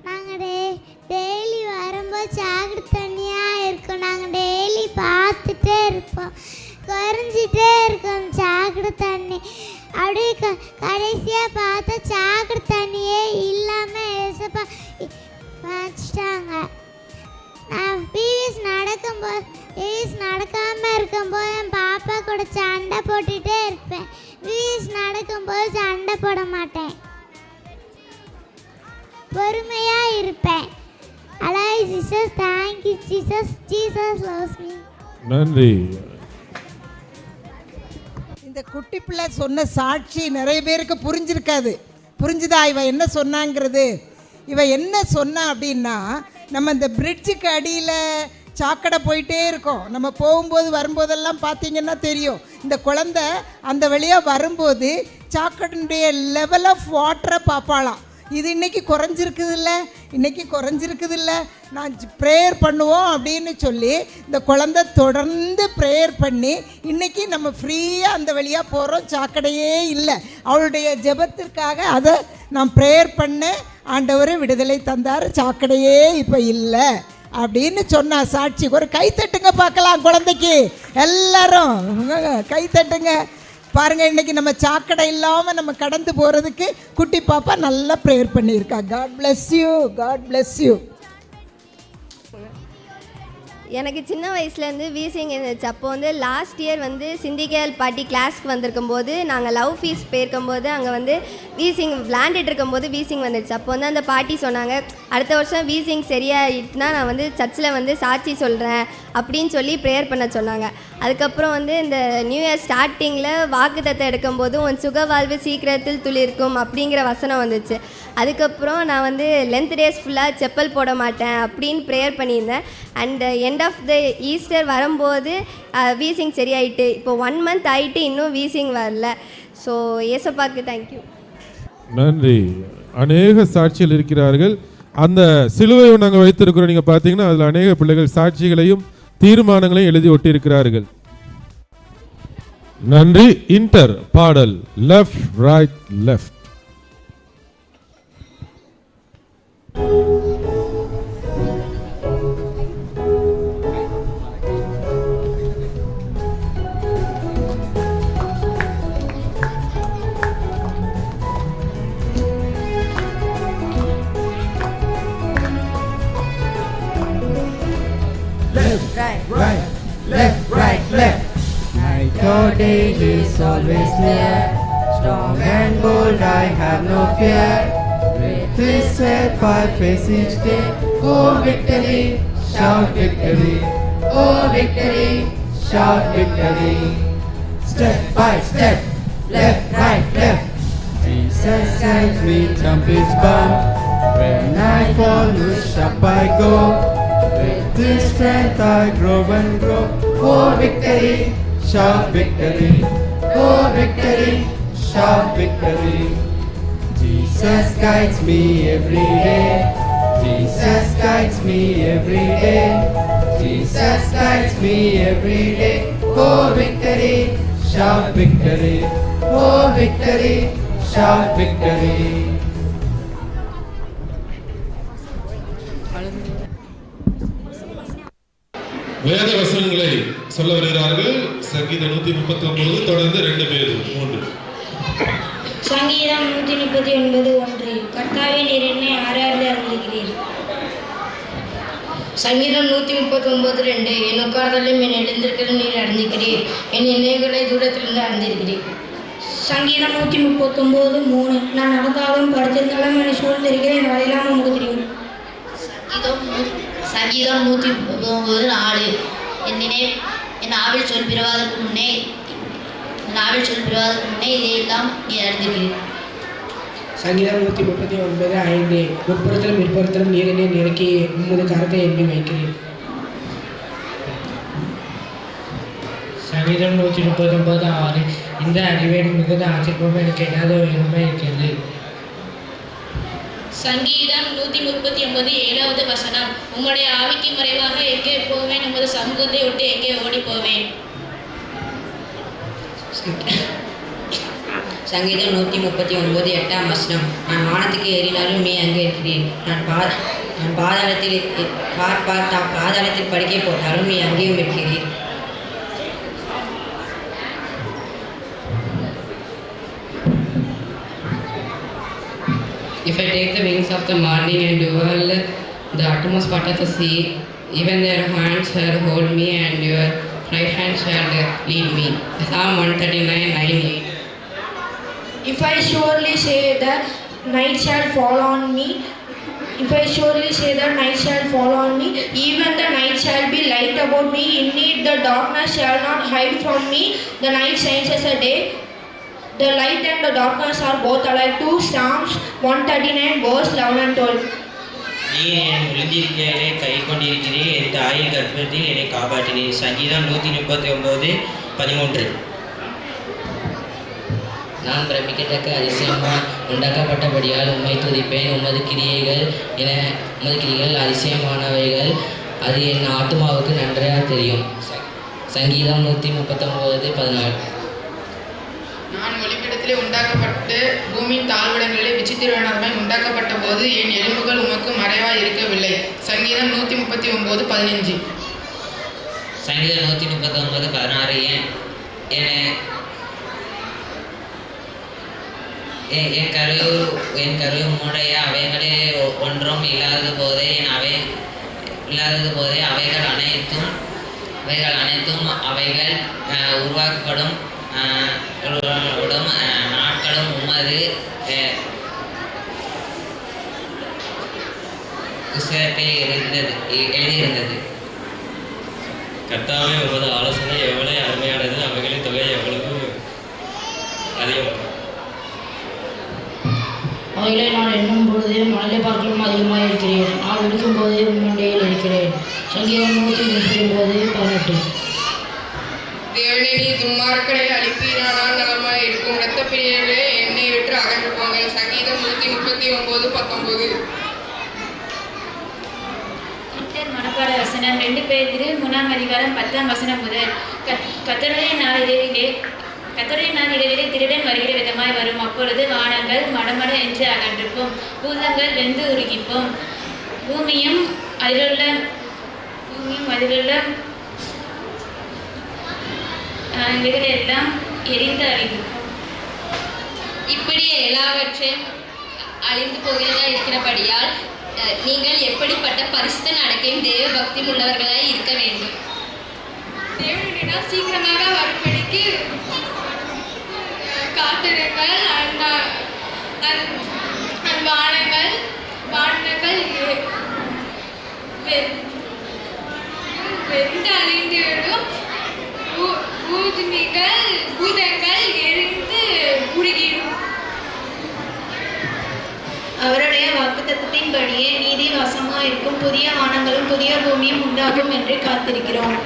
Speaker 7: நாங்கள் டெய்லி வரும்போது சாக்கடை தண்ணியாக இருக்கும். நாங்கள் டெய்லி பார்த்துட்டே இருப்போம். குறைஞ்சிட்டே இருக்கும் சாக்கடை தண்ணி. அப்படியே கடைசியாக பார்த்தா சாக்கடை தண்ணியே இல்லாமல் ஏசப்பா வச்சிட்டாங்க. நான் பிவிஎஸ் நடக்காமல் இருக்கும்போது என் பாப்பா கூட சண்டை போட்டுகிட்டே இருப்பேன். பிவிஎஸ் நடக்கும்போது சண்டை போட மாட்டேன், பொறுமையாக இருப்பேன். Alloy Jesus, thank you Jesus, Jesus loves me.
Speaker 8: நன்றி.
Speaker 9: இந்த குட்டி பிள்ளை சொன்ன சாட்சி நிறைய பேருக்கு புரிஞ்சிருக்காது. புரிஞ்சுதா இவ என்ன சொன்னாங்கிறது? இவ என்ன சொன்னா அப்படின்னா, நம்ம இந்த பிரிட்ஜுக்கு அடியில் சாக்கடை போயிட்டே இருக்கோம். நம்ம போகும்போது வரும்போதெல்லாம் பார்த்தீங்கன்னா தெரியும். இந்த குழந்தை அந்த வழியாக வரும்போது சாக்கடையுடைய லெவல் ஆஃப் வாட்டரை பார்ப்பாளாம். இது இன்றைக்கி குறைஞ்சிருக்குதில்ல, நான் ப்ரேயர் பண்ணுவோம் அப்படின்னு சொல்லி இந்த குழந்தை தொடர்ந்து ப்ரேயர் பண்ணி இன்றைக்கி நம்ம ஃப்ரீயாக அந்த வழியாக போகிறோம். சாக்கடையே இல்லை. அவளுடைய ஜெபத்திற்காக அதை நான் ப்ரேயர் பண்ண ஆண்டவர் விடுதலை தந்தார். சாக்கடையே இப்போ இல்லை அப்படின்னு சொன்னா சாட்சி. ஒரு கைத்தட்டுங்க பார்க்கலாம் குழந்தைக்கு. எல்லாரும் கைத்தட்டுங்க பாருங்க. இன்னைக்கு நம்ம சாக்கடை இல்லாமல் நம்ம கடந்து போகிறதுக்கு குட்டி பாப்பா நல்லா ப்ரேயர் பண்ணியிருக்கா. God bless you, God bless you.
Speaker 3: எனக்கு சின்ன வயசுலேருந்து வீசிங் இருந்துச்சு. அப்போ வந்து லாஸ்ட் இயர் வந்து சிந்திகேல் பாட்டி கிளாஸ்க்கு வந்திருக்கும் போது நாங்கள் லவ் ஃபீஸ் போயிருக்கும்போது அங்கே வந்து வீசிங் விளாண்டுட்டு இருக்கும்போது வீசிங் வந்துடுச்சு. அப்போ வந்து அந்த பாட்டி சொன்னாங்க, அடுத்த வருஷம் வீசிங் சரியாயிட்டுனா நான் வந்து சர்ச்சில் வந்து சாட்சி சொல்கிறேன் அப்படின்னு சொல்லி ப்ரேயர் பண்ண சொன்னாங்க. அதுக்கப்புறம் வந்து இந்த நியூ இயர் ஸ்டார்டிங்கில் வாக்குத்தத்தம் எடுக்கும்போது உன் சுக வாழ்வு சீக்கிரத்தில் துளிர்க்கும் அப்படிங்கிற வசனம் வந்துச்சு.
Speaker 4: அதுக்கப்புறம் நான் வந்து லென்த் டேஸ் ஃபுல்லாக செப்பல் போட மாட்டேன் அப்படின்னு ப்ரேயர் பண்ணியிருந்தேன். And end of the Easter வரும்போது வீசிங் சரியாயிட்டு. இப்போ 1 month ஆகிட்டு இன்னும் வீசிங் வரல. ஸோ ஏசப்பாக்கு தேங்க்யூ.
Speaker 8: நன்றி. அநேக சாட்சிகள் இருக்கிறார்கள். அந்த சிலுவையை நாங்கள் வைத்திருக்கிறோம். நீங்கள் பார்த்தீங்கன்னா அதில் அநேக பிள்ளைகள் சாட்சிகளையும் தீர்மானங்களையும் எழுதி ஒட்டியிருக்கிறார்கள். நன்றி. இன்டர் பாடல் left right left.
Speaker 5: Left, right, left. Night or day, He's always near. Strong and bold, I have no fear. With His help, I face each day. Oh, victory, shout victory. Oh, victory, shout victory. Step by step, left, right, left. Jesus guides me, jump His bump. When I fall, push up I go. With His strength I grow and grow. Oh, victory, shout victory. Oh, victory, shout victory. Jesus guides me every day. Jesus guides me every day. Jesus guides me every day. Oh, victory, shout victory. Oh, victory, shout victory.
Speaker 2: வேத வசனங்களை சொல்ல வருகிறார்கள். சங்கீதம் 139 தொடர்ந்து 2 பேர் 3.
Speaker 16: சங்கீதம் 139:1. கர்த்தாவே நீர் என்னை ஆராய்ந்து அறிந்திருக்கிறீர். சங்கீதம் 139:2. என் உட்கார்தலையும் என் எழுந்திருக்கிறதும் நீர் அறிந்திருக்கிறீர். என் நினைவுகளை தூரத்திலிருந்து அறிந்திருக்கிறீர். சங்கீதம் 139:3. நான் நடந்தாலும் படுத்திருந்தாலும் என்னை சூழ்ந்திருக்கிறேன், என் வழியெல்லாம் உமக்கு தெரியும்.
Speaker 23: சங்கீதம் 139:4. என் ஆவில் சொல் பிறவாதற்கு முன்னே இதையெல்லாம் நீ அறிந்திருக்கிறீர்.
Speaker 17: சங்கீதம் 139:5. முற்புறத்திலும் பிற்புறத்திலும் நீர் என்னை நெருக்கி உமது கரத்தை எண்ணி வைக்கிறேன்.
Speaker 24: சங்கீதம் 139:6. இந்த அறிவேன் மிகுந்த ஆச்சரியமும் எனக்கு ஏதாவது உயரமாக இருக்கிறது.
Speaker 21: சங்கீதம் 139:7வது வசனம். உம்முடைய ஆவிக்கு மறைவாக எங்கே போவேன், உமது சமூகத்தை விட்டு எங்கே ஓடி போவேன்.
Speaker 25: சங்கீதம் 139:8 வசனம். நான் வானத்துக்கு ஏறினாலும் நீ அங்கே இருக்கிறேன். நான் பாதாளத்தில் படுக்கை போட்டாலும் நீ அங்கேயும் இருக்கிறேன்.
Speaker 26: If I take the wings of the morning and dwell the uttermost part of the sea, even their hands shall hold me and your right hand shall lead me. Psalm 139:9-8.
Speaker 16: If I surely say that night shall fall on me, even the night shall be light about me. Indeed, the darkness shall not hide from me. The night shines as a day. The light and the darkness are both alike. 2 Psalms 139:11 and 12.
Speaker 27: நீ என் விழுந்திருக்கையிலே கை கொண்டிருக்கிறேன், என் தாயின் கர்ப்பத்தில் என்னை காப்பாற்றினேன். சங்கீதம் 139:13.
Speaker 23: நான் பிரமிக்கத்தக்க அதிசயமாக உண்டாக்கப்பட்டபடியால் உம்மை துதிப்பேன். உமது கிரியைகள் அதிசயமானவைகள், அது என் ஆத்மாவுக்கு நன்றாக தெரியும். சங்கீதம் 139:14.
Speaker 26: நான் ஒளிப்பிடத்திலே உண்டாக்கப்பட்டு பூமியின் தாழ்விடங்களிலே விசித்திரமாய் உண்டாக்கப்பட்ட போது என் எலும்புகள் உமக்கு மறைவாய் இருக்கவில்லை. சங்கீதம் 139:15.
Speaker 27: சங்கீதம் 139:16. என் கரு மூடைய அவைகளே ஒன்றும் இல்லாதது போதே அவைகள் அனைத்தும் அவைகள் உருவாக்கப்படும் நாட்களும் உமது புஸ்தகத்தில் எழுதியிருந்தது. கர்த்தாவே, உமது ஆலோசனை எவ்வளவு அருமையானது, அவைகளின் தொகை எவ்வளவு அதிகம்.
Speaker 21: அவைகளை நான் எண்ணும்
Speaker 16: போது மணலை பார்க்கலும் அதிகமாக இருக்கிறேன். நான் விடுக்கும் போது முன்மண்டையில் இருக்கிறேன். சங்கீதம் 139:18.
Speaker 22: தேவனே, நீ துன்மார்க்கரை அழிப்பீரானால் நலமாய் இருக்கும். இரத்த பிரியர்களே, என்னை விட்டு அகன்று போங்கள். சங்கீதம் 139:19.
Speaker 21: மனப்பாட வசனம் 2 பேதுரு 3:10 முதல். கர்த்தருடைய நாள் இரவிலே திருடன் வருகிற விதமாய் வரும். அப்பொழுது வானங்கள் மடமட என்று அகன்றுக்கும், பூதங்கள் வெந்து உருகிப்போம், பூமியும் அதிலுள்ள எல்லாம் எரிந்து அழிக்கும்.
Speaker 6: இப்படி எல்லாவற்றையும் அழிந்து போகிறதா இருக்கிறபடியால் நீங்கள் எப்படிப்பட்ட பரிசுத்த நடக்கையும் தேவ பக்தி உள்ளவர்களாய் இருக்க வேண்டும்.
Speaker 22: தேவனுடைய சீக்கிரமாக வரும்படிக்கு காத்திருங்கள். வானங்கள் வெந்து அழிந்துவிடும், பூதங்கள் எரிந்து உருகிடும்.
Speaker 21: அவருடைய வாக்குத்தத்தத்தின்படியே நீதி வாசமாயிருக்கும் புதிய வானங்களும் புதிய பூமியும் உண்டாகும் என்று காத்திருக்கிறோம்.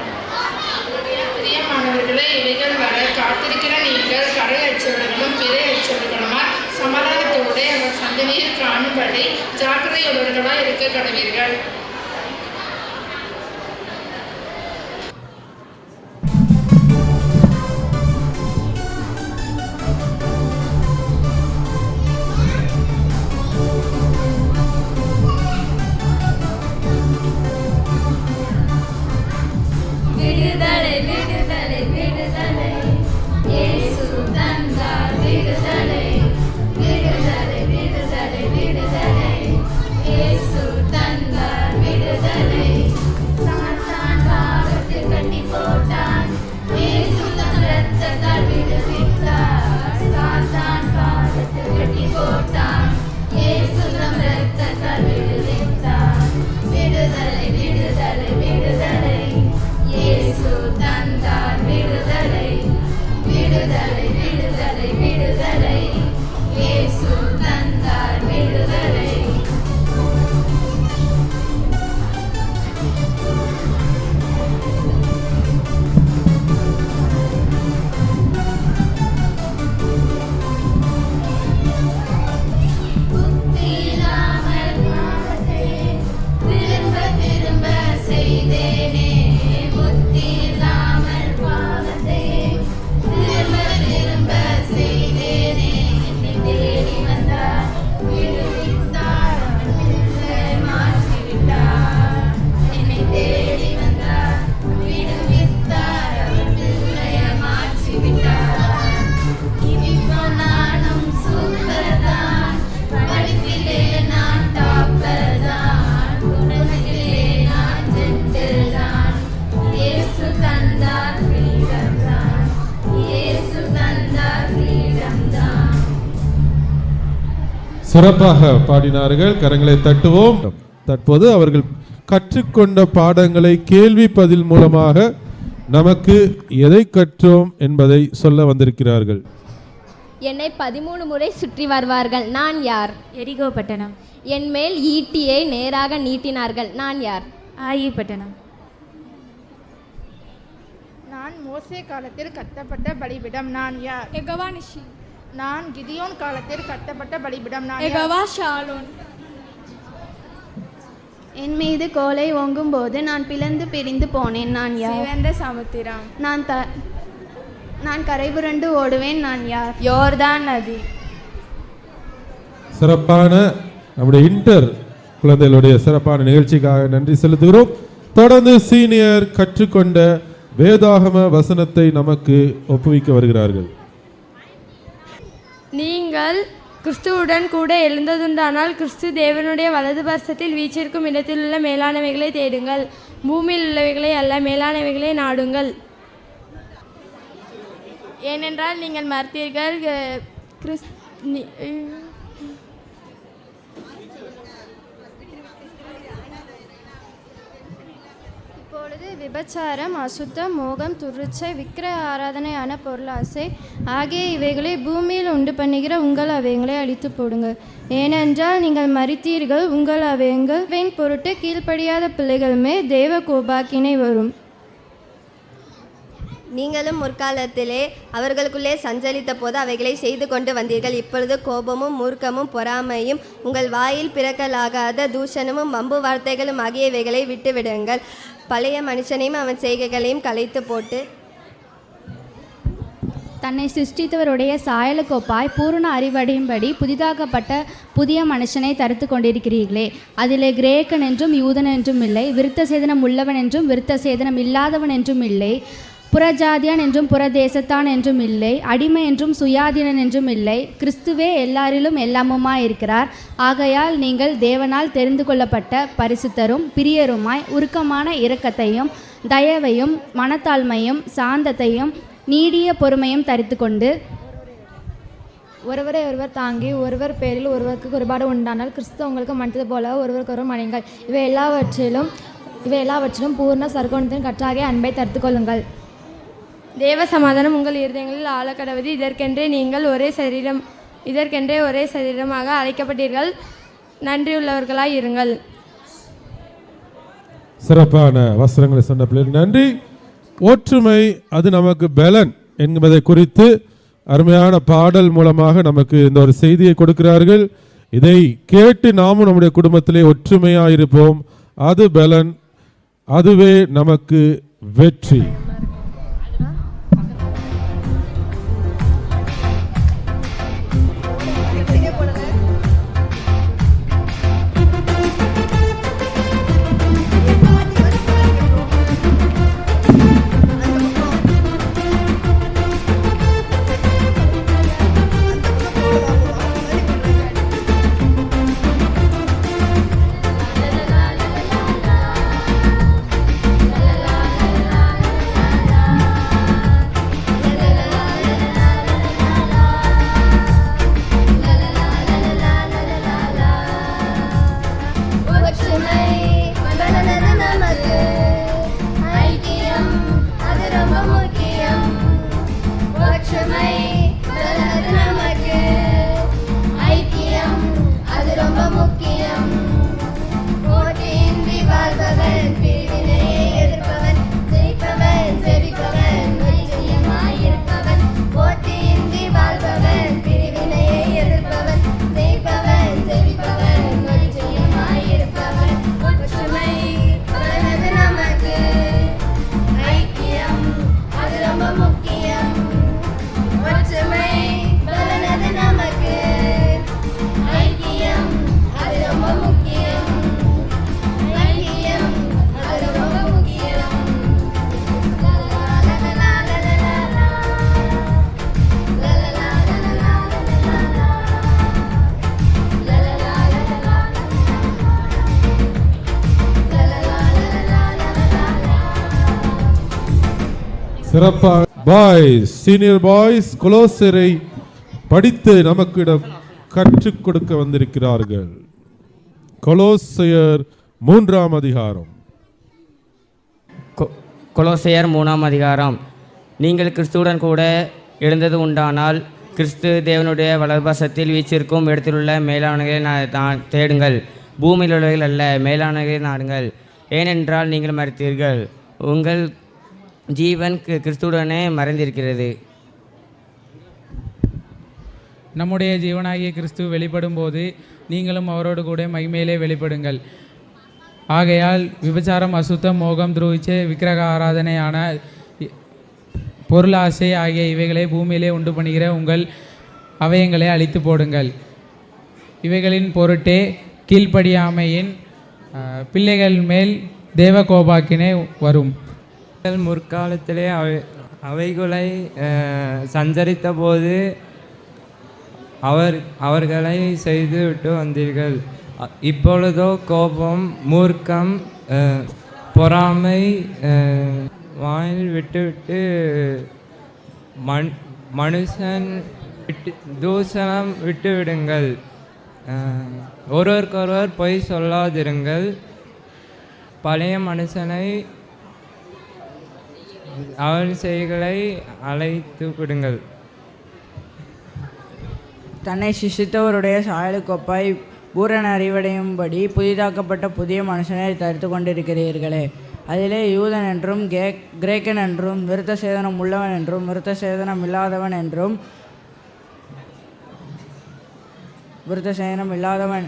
Speaker 22: பிரியமானவர்களே, இவைகள் வர காத்திருக்கிற நீங்கள் கரை அச்சவர்களும் பிறை அச்சவர்களுமாய் சமாதானத்தோடு அவர் சந்ததியில் காணும்படி ஜாக்கிரதையுள்ளவர்களாய் இருக்க கடவீர்கள்.
Speaker 1: விடுதலை விடுதலை விடுதலை இயேசு தந்தார் விடுதலை விடுதலை விடுதலை விடுதலை இயேசு தந்தார் விடுதலை. சாத்தான் பாவத்தில் கட்டி போட்டான், இயேசு தம் இரத்தத்தால் விடுவித்தார். சாத்தான் பாவத்தில் கட்டி போட்டான், இயேசு தம் இரத்தத்தால் விடுவித்தார். விடுதலை விடுதலை விடுதலை இயேசு தந்தார் விடுதலை விடுதலை விடுதலை விடுதலை இயேசு தந்தார் விடுதலை. புத்தியில்லாமல் பாவத்தை திரும்ப திரும்ப செய்தேனே, புத்தியில்லாமல் பாவத்தை திரும்ப திரும்ப செய்தேனே. என்னை தேடி வந்தார், விடுவித்தார், மாற்றிவிட்டார். என்னை தேடி வந்தார், விடுவித்தார், அவர் பிள்ளைய மாற்றிவிட்டார். இப்போ நானும் சூப்பர் தான், படிப்பிலே நான் டாப்பர் தான், குணத்திலே நான் ஜென்டில் தான். இயேசு தந்தார் ஃப்ரீடம் தான், இயேசு தந்தார் ஃப்ரீடம் தான்.
Speaker 8: சிறப்பாக பாடினார்கள். கரங்களை தட்டுவோம். தற்போது அவர்கள் கற்றுக்கொண்ட பாடங்களை கேள்வி பதில் மூலமாக நமக்கு எதை கற்றோம் என்பதை சொல்ல வந்திருக்கிறார்கள்.
Speaker 4: என்னை 13 முறை சுற்றி வருவார்கள், நான் யார்?
Speaker 3: எரிகோ பட்டணம்.
Speaker 4: என் மேல் ஈட்டியை நேராக நீட்டினார்கள், நான் யார்?
Speaker 3: ஆயி பட்டணம்.
Speaker 20: நான் மோசே காலத்தில் கட்டப்பட்ட பலிபிடம், நான் யார்?
Speaker 15: எகவா நிஷி.
Speaker 20: நான் கிதியோன் காலத்தில் கட்டப்பட்ட பலிபிடம், நான்
Speaker 15: எகவா ஷாலோன்.
Speaker 3: என் மீது கோலை ஓங்கும் போது நான் பிளந்து பிரிந்து போனேன், நான் யார்?
Speaker 15: சிவந்த சமுத்திரம்.
Speaker 3: நான் கரைபுரண்டு ஓடுவேன், நான் யார்?
Speaker 15: யோர்தான் நதி.
Speaker 8: சிறப்பான நம்முடைய இன்டர் குழந்தைகளுடைய சிறப்பான நிகழ்ச்சிக்காக நன்றி செலுத்துகிறோம். தொடர்ந்து சீனியர் கற்றுக்கொண்ட வேதாகம வசனத்தை நமக்கு ஒப்புவிக்க வருகிறார்கள்.
Speaker 15: நீங்கள் கிறிஸ்துவுடன் கூட எழுந்ததுண்டானால் கிறிஸ்து தேவனுடைய வலது பர்சத்தில் வீச்சிருக்கும் இடத்தில் உள்ள மேலானவைகளை தேடுங்கள், பூமியில் உள்ளவைகளை அல்ல, மேலானவைகளை நாடுங்கள். ஏனென்றால் நீங்கள் மறுத்தீர்கள்
Speaker 4: இப்பொழுது
Speaker 10: விபச்சாரம், அசுத்தம், மோகம், துர்ச்சை, விக்கிரக ஆராதனையான பொருளாசை ஆகிய இவைகளை பூமியில் உண்டு பண்ணுகிற உங்கள் அவைகளை அழித்து போடுங்கள். ஏனென்றால் நீங்கள் மரித்தீர்கள், உங்கள் அவைகளின் பொருட்டு கீழ்ப்படியாத பிள்ளைகளுமே தேவ கோபாக்கினை வரும்.
Speaker 4: நீங்களும் முற்காலத்திலே அவர்களுக்குள்ளே சஞ்சரித்த போது அவைகளை செய்து கொண்டு வந்தீர்கள். இப்பொழுது கோபமும் மூர்க்கமும் பொறாமையும் உங்கள் வாயில் பிறக்கலாகாத தூஷணமும் வம்பு வார்த்தைகளும் ஆகியவைகளை விட்டுவிடுங்கள். பழைய மனுஷனையும் அவன் செய்கைகளையும் கலைத்து போட்டு
Speaker 11: தன்னை சிருஷ்டித்தவருடைய சாயலுக்கொப்பாய் பூரண அறிவடையும்படி புதிதாக்கப்பட்ட புதிய மனுஷனை தரித்து கொண்டிருக்கிறீர்களே. அதிலே கிரேக்கன் என்றும் யூதன் என்றும் இல்லை, விருத்த சேதனம் உள்ளவன் என்றும் விருத்த சேதனம் இல்லாதவன் என்றும் இல்லை, புறஜாதியான் என்றும் புறதேசத்தான் என்றும் இல்லை, அடிமை என்றும் சுயாதீனன் என்றும் இல்லை, கிறிஸ்துவே எல்லாரிலும் எல்லாமுமாயிருக்கிறார். ஆகையால் நீங்கள் தேவனால் தெரிந்து கொள்ளப்பட்ட பரிசுத்தரும் பிரியருமாய் உருக்கமான இரக்கத்தையும் தயவையும் மனத்தாழ்மையும் சாந்தத்தையும் நீடிய பொறுமையும் தரித்து கொண்டு
Speaker 15: ஒருவரை ஒருவர் தாங்கி ஒருவர் பேரில் ஒருவருக்கு குறைபாடு உண்டானால் கிறிஸ்து உங்களுக்கு மன்னித்தது போல ஒருவருக்கொருவர் மன்னியுங்கள். இவை எல்லாவற்றிலும் பூர்ண சர்க்கோணத்தின் கற்றாகிய அன்பை தரித்து கொள்ளுங்கள். தேவ சமாதானம் உங்கள் இருதயங்களில் ஆழக்கடவது. இதற்கென்றே ஒரே சரீரமாக அழைக்கப்பட்டீர்கள். நன்றியுள்ளவர்களாய் இருங்கள்.
Speaker 8: சிறப்பான வசனங்களை சொன்ன பிள்ளைகள் நன்றி. ஒற்றுமை அது நமக்கு பலன் என்பதை குறித்து அருமையான பாடல் மூலமாக நமக்கு இந்த ஒரு செய்தியை கொடுக்கிறார்கள். இதை கேட்டு நாமும் நம்முடைய குடும்பத்திலே ஒற்றுமையாயிருப்போம். அது பலன், அதுவே நமக்கு வெற்றி. சிறப்பாக பாய்ஸ், சீனியர் பாய்ஸ் கொலோசரை படித்து நமக்கிடம் கற்றுக் கொடுக்க வந்திருக்கிறார்கள். கொலோசையர் 3ஆம் அதிகாரம்.
Speaker 12: கொலோசையர் 3ஆம் அதிகாரம். நீங்கள் கிறிஸ்துவுடன் கூட எழுந்தது உண்டானால் கிறிஸ்து தேவனுடைய வலதுபாசத்தில் வீச்சிருக்கும் இடத்திலுள்ள மேலானவைகளை தேடுங்கள், பூமியில் உள்ளவைகள் அல்ல, மேலானவைகளை நாடுங்கள். ஏனென்றால் நீங்கள் மரித்தீர்கள், உங்கள் ஜீவன் கிறிஸ்துவுடனே மறைந்திருக்கிறது.
Speaker 13: நம்முடைய ஜீவனாகிய கிறிஸ்து வெளிப்படும் போது நீங்களும் அவரோடு கூட மகிமையிலே வெளிப்படுங்கள். ஆகையால் விபச்சாரம், அசுத்தம், மோகம், துரோகிச்சை, விக்கிரக ஆராதனையான பொருளாசை ஆகிய இவைகளை பூமியிலே உண்டு பண்ணுகிற உங்கள் அவயங்களை அழித்து போடுங்கள். இவைகளின் பொருட்டே கீழ்ப்படியாமையின் பிள்ளைகள் மேல் தேவ கோபாக்கினை வரும்.
Speaker 14: முற்காலத்திலே அவைகளை சஞ்சரித்த போது அவர்களை செய்துவிட்டு வந்தீர்கள். இப்பொழுதோ கோபம், மூர்க்கம், பொறாமை வாயில் விட்டுவிட்டு மனுஷன் தூஷணம் விட்டுவிடுங்கள். ஒருவருக்கொருவர் பொய் சொல்லாதிருங்கள். பழைய மனுஷனை அவள் செய்களை அழைத்து விடுங்கள்.
Speaker 2: தன்னை சிசித்தவருடைய சாயலுக்கொப்பாய் பூரண அறிவடையும்படி புதிதாக்கப்பட்ட புதிய மனுஷனை தரித்து கொண்டிருக்கிறீர்களே. அதிலே யூதன் என்றும் கிரேக்கன் என்றும் விருத்த சேதனம் உள்ளவன் என்றும் விருத்த சேதனம் இல்லாதவன் என்றும் விருத்த சேதனம் இல்லாதவன்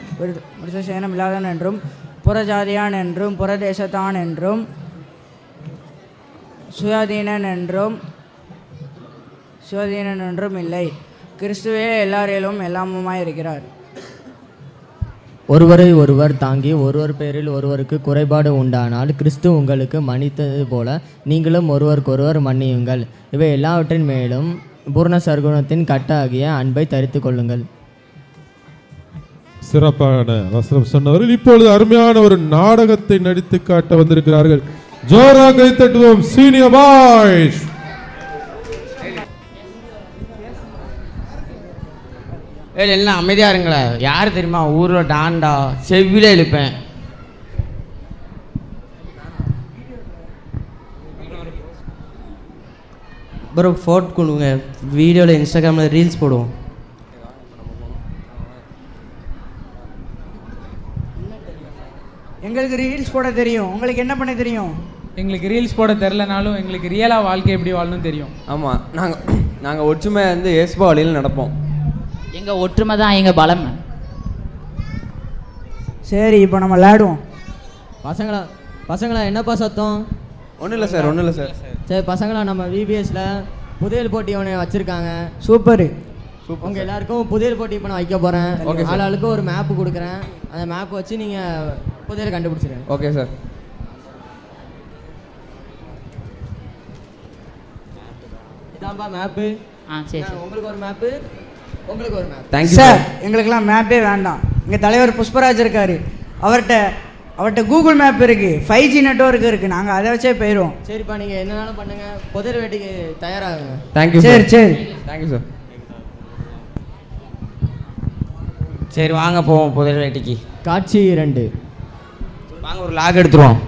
Speaker 2: என்றும் புறஜாதியான் என்றும் புறதேசத்தான் என்றும் சுயாதீனன் என்றும் இல்லை. கிறிஸ்துவே எல்லாரிலும் எல்லாமுமாய் இருக்கிறார்.
Speaker 5: ஒருவரை ஒருவர் தாங்கி ஒருவர் பேரில் ஒருவருக்கு குறைபாடு உண்டானால் கிறிஸ்து உங்களுக்கு மன்னித்தது போல நீங்களும் ஒருவருக்கொருவர் மன்னியுங்கள். இவை எல்லாவற்றின் மேலும் பூர்ண சர்க்குணத்தின் கட்டாகிய அன்பை தரித்து கொள்ளுங்கள்.
Speaker 8: சிறப்பான வசனம் சொன்னவர்கள் இப்பொழுது அருமையான ஒரு நாடகத்தை நடித்து காட்ட வந்திருக்கிறார்கள். ஜோரா கை தட்டுவோம் சீனியர் பாய்ஸ்.
Speaker 12: எல்லாம் அமைதியாக இருங்களேன். யார் தெரியுமா ஊரில் டாண்டா செவ்வில எழுப்பேன்.
Speaker 7: ப்ரோ ஃபோட்டோ கொடுங்க, வீடியோவில் இன்ஸ்டாகிராமில் ரீல்ஸ் போடுவோம்.
Speaker 2: எங்களுக்கு ரீல்ஸ் போட தெரியும், உங்களுக்கு என்ன பண்ண தெரியும்?
Speaker 13: எங்களுக்கு ரீல்ஸ் போட தெரிலனாலும் எங்களுக்கு ரியலாக வாழ்க்கை எப்படி வாழணும் தெரியும்.
Speaker 9: ஆமாம், நாங்கள் ஒற்றுமை ஏசுபா வழியில் நடப்போம்.
Speaker 17: எங்கள் ஒற்றுமை தான் எங்கள் பலம்.
Speaker 2: சரி, இப்போ நம்ம விளையாடுவோம்.
Speaker 5: பசங்களா என்னப்பா சத்தம்?
Speaker 9: ஒன்றும் இல்லை சார்.
Speaker 5: சரி பசங்களா, நம்ம விபிஎஸ்ல புதையல் போட்டி ஒன்று வச்சுருக்காங்க.
Speaker 2: சூப்பர்.
Speaker 5: உங்கள் எல்லாருக்கும் புதையல் போட்டி இப்போ நான் வைக்க போகிறேன். ஆளாளுக்கு ஒரு மேப்பு கொடுக்குறேன். அந்த மேப் வச்சு நீங்கள் புதையல் கண்டுபிடிச்சிருங்க.
Speaker 9: Okay sir.
Speaker 5: இதான்பா மேப்பு.
Speaker 17: சரி,
Speaker 5: உங்களுக்கு ஒரு மேப்பு, உங்களுக்கு ஒரு மேப்.
Speaker 9: Thank you
Speaker 2: sir. எங்களுக்கெல்லாம் மேப்பே வேண்டாம். எங்கள் தலைவர் புஷ்பராஜ் இருக்கார், அவர்கிட்ட கூகுள் மேப் இருக்குது, 5G நெட்வொர்க் இருக்குது. நாங்கள் அதை வச்சே போயிடுவோம்.
Speaker 5: சரிப்பா, நீங்கள் என்னன்னாலும் பண்ணுங்கள். புதையல் வேட்டைக்கு தயாராகுங்க.
Speaker 9: தேங்க்யூ.
Speaker 2: சரி.
Speaker 9: Thank you sir.
Speaker 12: சரி வாங்க போவோம் புதையல் வேட்டைக்கு.
Speaker 5: காட்சி 2.
Speaker 12: வாங்க ஒரு லாக் எடுத்துருவோம்.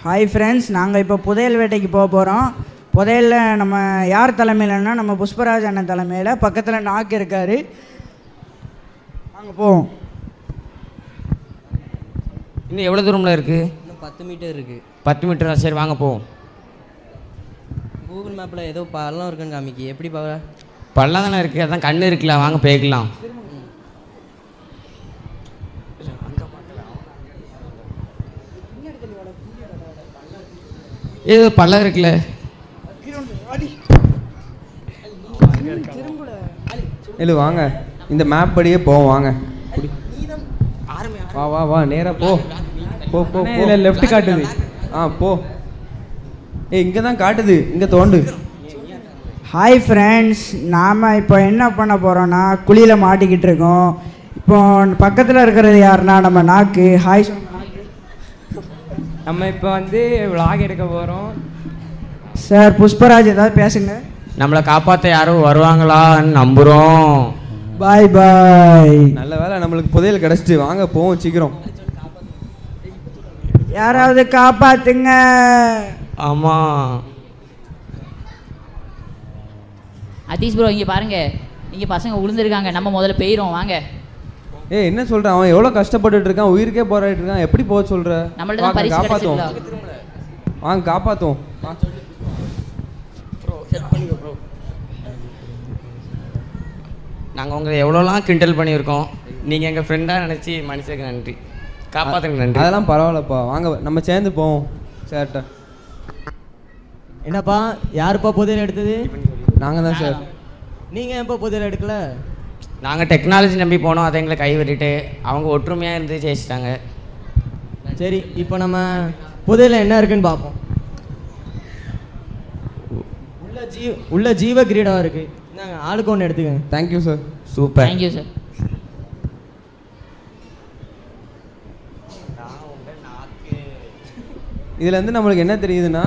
Speaker 2: ஹாய் ஃப்ரெண்ட்ஸ், நாங்கள் இப்போ புதையல் வேட்டைக்கு போக போகிறோம். புதையலில் நம்ம யார் தலைமையிலன்னா நம்ம புஷ்பராஜ் அண்ணன் தலைமையில். பக்கத்தில் நாக்கு இருக்கார். நாங்கள் போவோம்.
Speaker 12: இன்னும் எவ்வளோ தூரம்ல இருக்குது?
Speaker 7: இன்னும் 10 மீட்டர் இருக்குது.
Speaker 12: 10 மீட்டரா? சரி வாங்க போவோம்.
Speaker 7: கூகுள் மேப்பில் ஏதோ பள்ளம் இருக்குன்னு காமிக்கி, எப்படி பார்க்குற?
Speaker 12: பள்ளம் தானே இருக்குது, அதான் கண்ணு இருக்குல்ல, வாங்க போய்க்கலாம். ஏதோ பள்ளம் இருக்குல்ல.
Speaker 9: இல்லை வாங்க, இந்த மேப் படியே போவோம். வாங்க, வா நேராக போ. இல்லை லெஃப்ட் காட்டுது. போ. இங்கே தான் காட்டுது, இங்கே தோண்டு.
Speaker 2: ஹாய் ஃப்ரெண்ட்ஸ், நாம் இப்போ என்ன பண்ண போகிறோன்னா குழியில் மாட்டிக்கிட்டு இருக்கோம். இப்போ பக்கத்தில் இருக்கிறது யாருன்னா நம்ம நாக்கு. ஹாய்.
Speaker 14: நம்ம இப்போ விளாக் எடுக்க போகிறோம்.
Speaker 2: சார் புஷ்பராஜ் ஏதாவது பேசுங்க.
Speaker 12: நம்மளை காப்பாற்ற யாரும் வருவாங்களான்னு நம்புகிறோம்.
Speaker 2: பாய் பாய்.
Speaker 9: நல்ல வேலை நம்மளுக்கு புதையல் கிடச்சிட்டு. வாங்க போவோம் சீக்கிரம்.
Speaker 2: யாராவது காப்பாத்துங்க.
Speaker 12: ஆமாம்.
Speaker 17: அதீஷ் ப்ரோ இங்கே பாருங்க, இங்கே பசங்க விழுந்துருக்காங்க. நம்ம முதல்ல போயிடும் வாங்க.
Speaker 9: என்ன சொல்கிறேன்? அவன் எவ்வளோ கஷ்டப்பட்டுட்டு இருக்கான், உயிருக்கே போராடிட்டு இருக்கான். எப்படி போக சொல்கிற?
Speaker 17: நம்மள்ட்ட
Speaker 9: காப்பாற்றுவோம். வாங்க காப்பாற்றுவோம்.
Speaker 12: நாங்கள் உங்களை எவ்வளோலாம் கிண்டல் பண்ணியிருக்கோம். நீங்கள் எங்கள் ஃப்ரெண்டாக நினச்சி மனுஷனுக்கு நன்றி. காப்பாற்றுங்க. நன்றி.
Speaker 9: அதெல்லாம் பரவாயில்லப்பா, வாங்க நம்ம சேர்ந்து போவோம். சேர்ட்ட
Speaker 5: என்னப்பா, யாருப்பா புதையல் எடுத்தது?
Speaker 9: நாங்கள் தான் சார்.
Speaker 5: நீங்கள் எப்போ புதையல் எடுக்கல?
Speaker 12: நாங்கள் டெக்னாலஜி நம்பி போனோம், அதை எங்களை கை விட்டுட்டு அவங்க ஒற்றுமையாக இருந்து ஜெயிச்சிட்டாங்க.
Speaker 5: சரி, இப்போ நம்ம புதையல் என்ன இருக்குன்னு பார்ப்போம். உள்ள ஜீவ கிரீடம் இருக்குது. நாங்கள் ஆளுக்கு ஒன்று எடுத்துக்கங்க.
Speaker 9: Thank you sir.
Speaker 12: Super.
Speaker 17: Thank you sir.
Speaker 9: இதுலேருந்து நம்மளுக்கு என்ன தெரியுதுன்னா,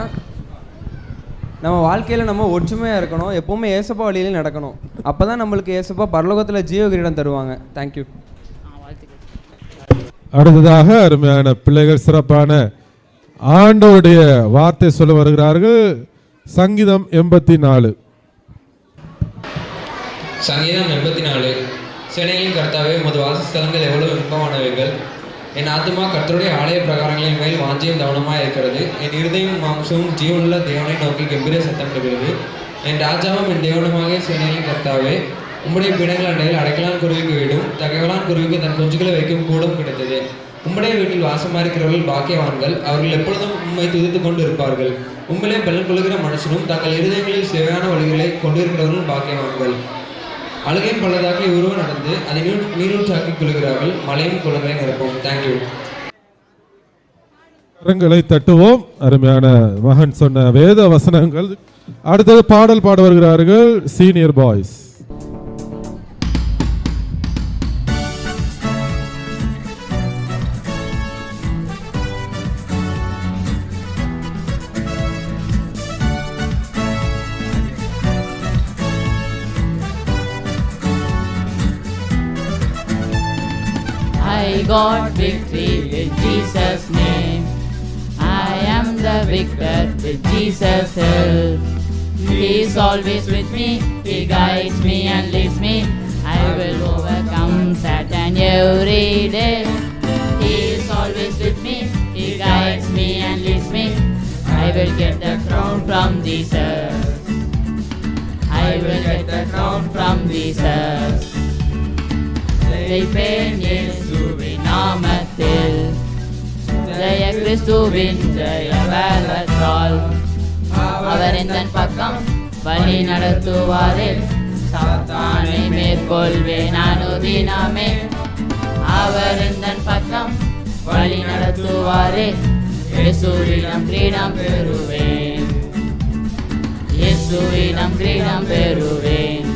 Speaker 9: நம்ம வாழ்க்கையில் நம்ம ஒற்றுமையாக இருக்கணும். எப்போவுமே ஏசப்பா வழியிலே நடக்கணும். அப்போ தான் நம்மளுக்கு ஏசப்பா பரலோகத்தில் ஜீவ கிரீடம் தருவாங்க. தேங்க்யூ.
Speaker 8: அடுத்ததாக அருமையான பிள்ளைகள் சிறப்பான ஆண்டவருடைய வார்த்தை சொல்ல வருகிறார்கள். சங்கீதம் 84.
Speaker 18: சங்கீதம் 84. சேனைகளின் கர்த்தாவே, உமது வாசஸ்தலங்கள் எவ்வளவு இன்பமானவைகள். என் ஆத்துமா கர்த்தருடைய ஆலய பிரகாரங்களின் மேல் வாஞ்சியும் கவனமாக இருக்கிறது. என் இருதயம் மாம்சமும் ஜீவனுள்ள தேவனை நோக்கி கம்பீர சத்தமிடுகிறது. என் ராஜாவும் என் தேவனுமாக சேனைகளின் கர்த்தாவே, உம்முடைய பிணங்கள் அண்டையில் அடைக்கலான் குருவிக்கு வீடும் தகவலான் குருவிக்கு தன் குஞ்சுகளை வைக்கும் கூடும் கிடைத்தது. உம்முடைய வீட்டில் வாசமாயிருக்கிறவர்கள் பாக்கியவான்கள், அவர்கள் எப்பொழுதும் உம்மை துதித்து கொண்டு இருப்பார்கள். உம்மிலே பலன் கொள்கிற மனுஷனும் தங்கள் இருதயங்களில் சேவையான வழிகளை கொண்டிருக்கிறவர்களும் பாக்கியவான்கள். அழுகையும் பள்ளதாக்கை உருவ நடந்து அதை நீரூற்றாக்கி கொள்கிறார்கள். மலையும் குளங்களை நிரப்பும். தேங்க்யூ.
Speaker 8: கரங்களை தட்டுவோம். அருமையான மகன் சொன்ன வேத வசனங்கள். அடுத்தது பாடல் பாட வருகிறார்கள் senior boys.
Speaker 17: I got victory with Jesus' name. I am the victor with Jesus' help. He's always with me, He guides me and leads me. I will overcome Satan every day. He's always with me, He guides me and leads me. I will get the crown from Jesus. I will get the crown from Jesus. ஜெயிப்பேன் இயேசுவின் நாமத்தில். ஜெய கிறிஸ்துவின் ஜெய வேலத்தால் அவர் எந்தன் பக்கம் வழி நடத்துவாரே. சாத்தானை மேற்கொள்வேன் அனுதினமே. அவர் எந்தன் பக்கம் வழி நடத்துவாரே. இயேசுவிடம் கிரீடம் பெறுவேன். இயேசுவிடம் கிரீடம் பெறுவேன்.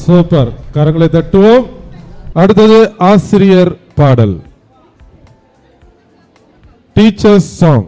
Speaker 8: சூப்பர். கரங்களை தட்டுவோம். அடுத்தது ஆசிரியர் பாடல், டீச்சர்ஸ் சாங்.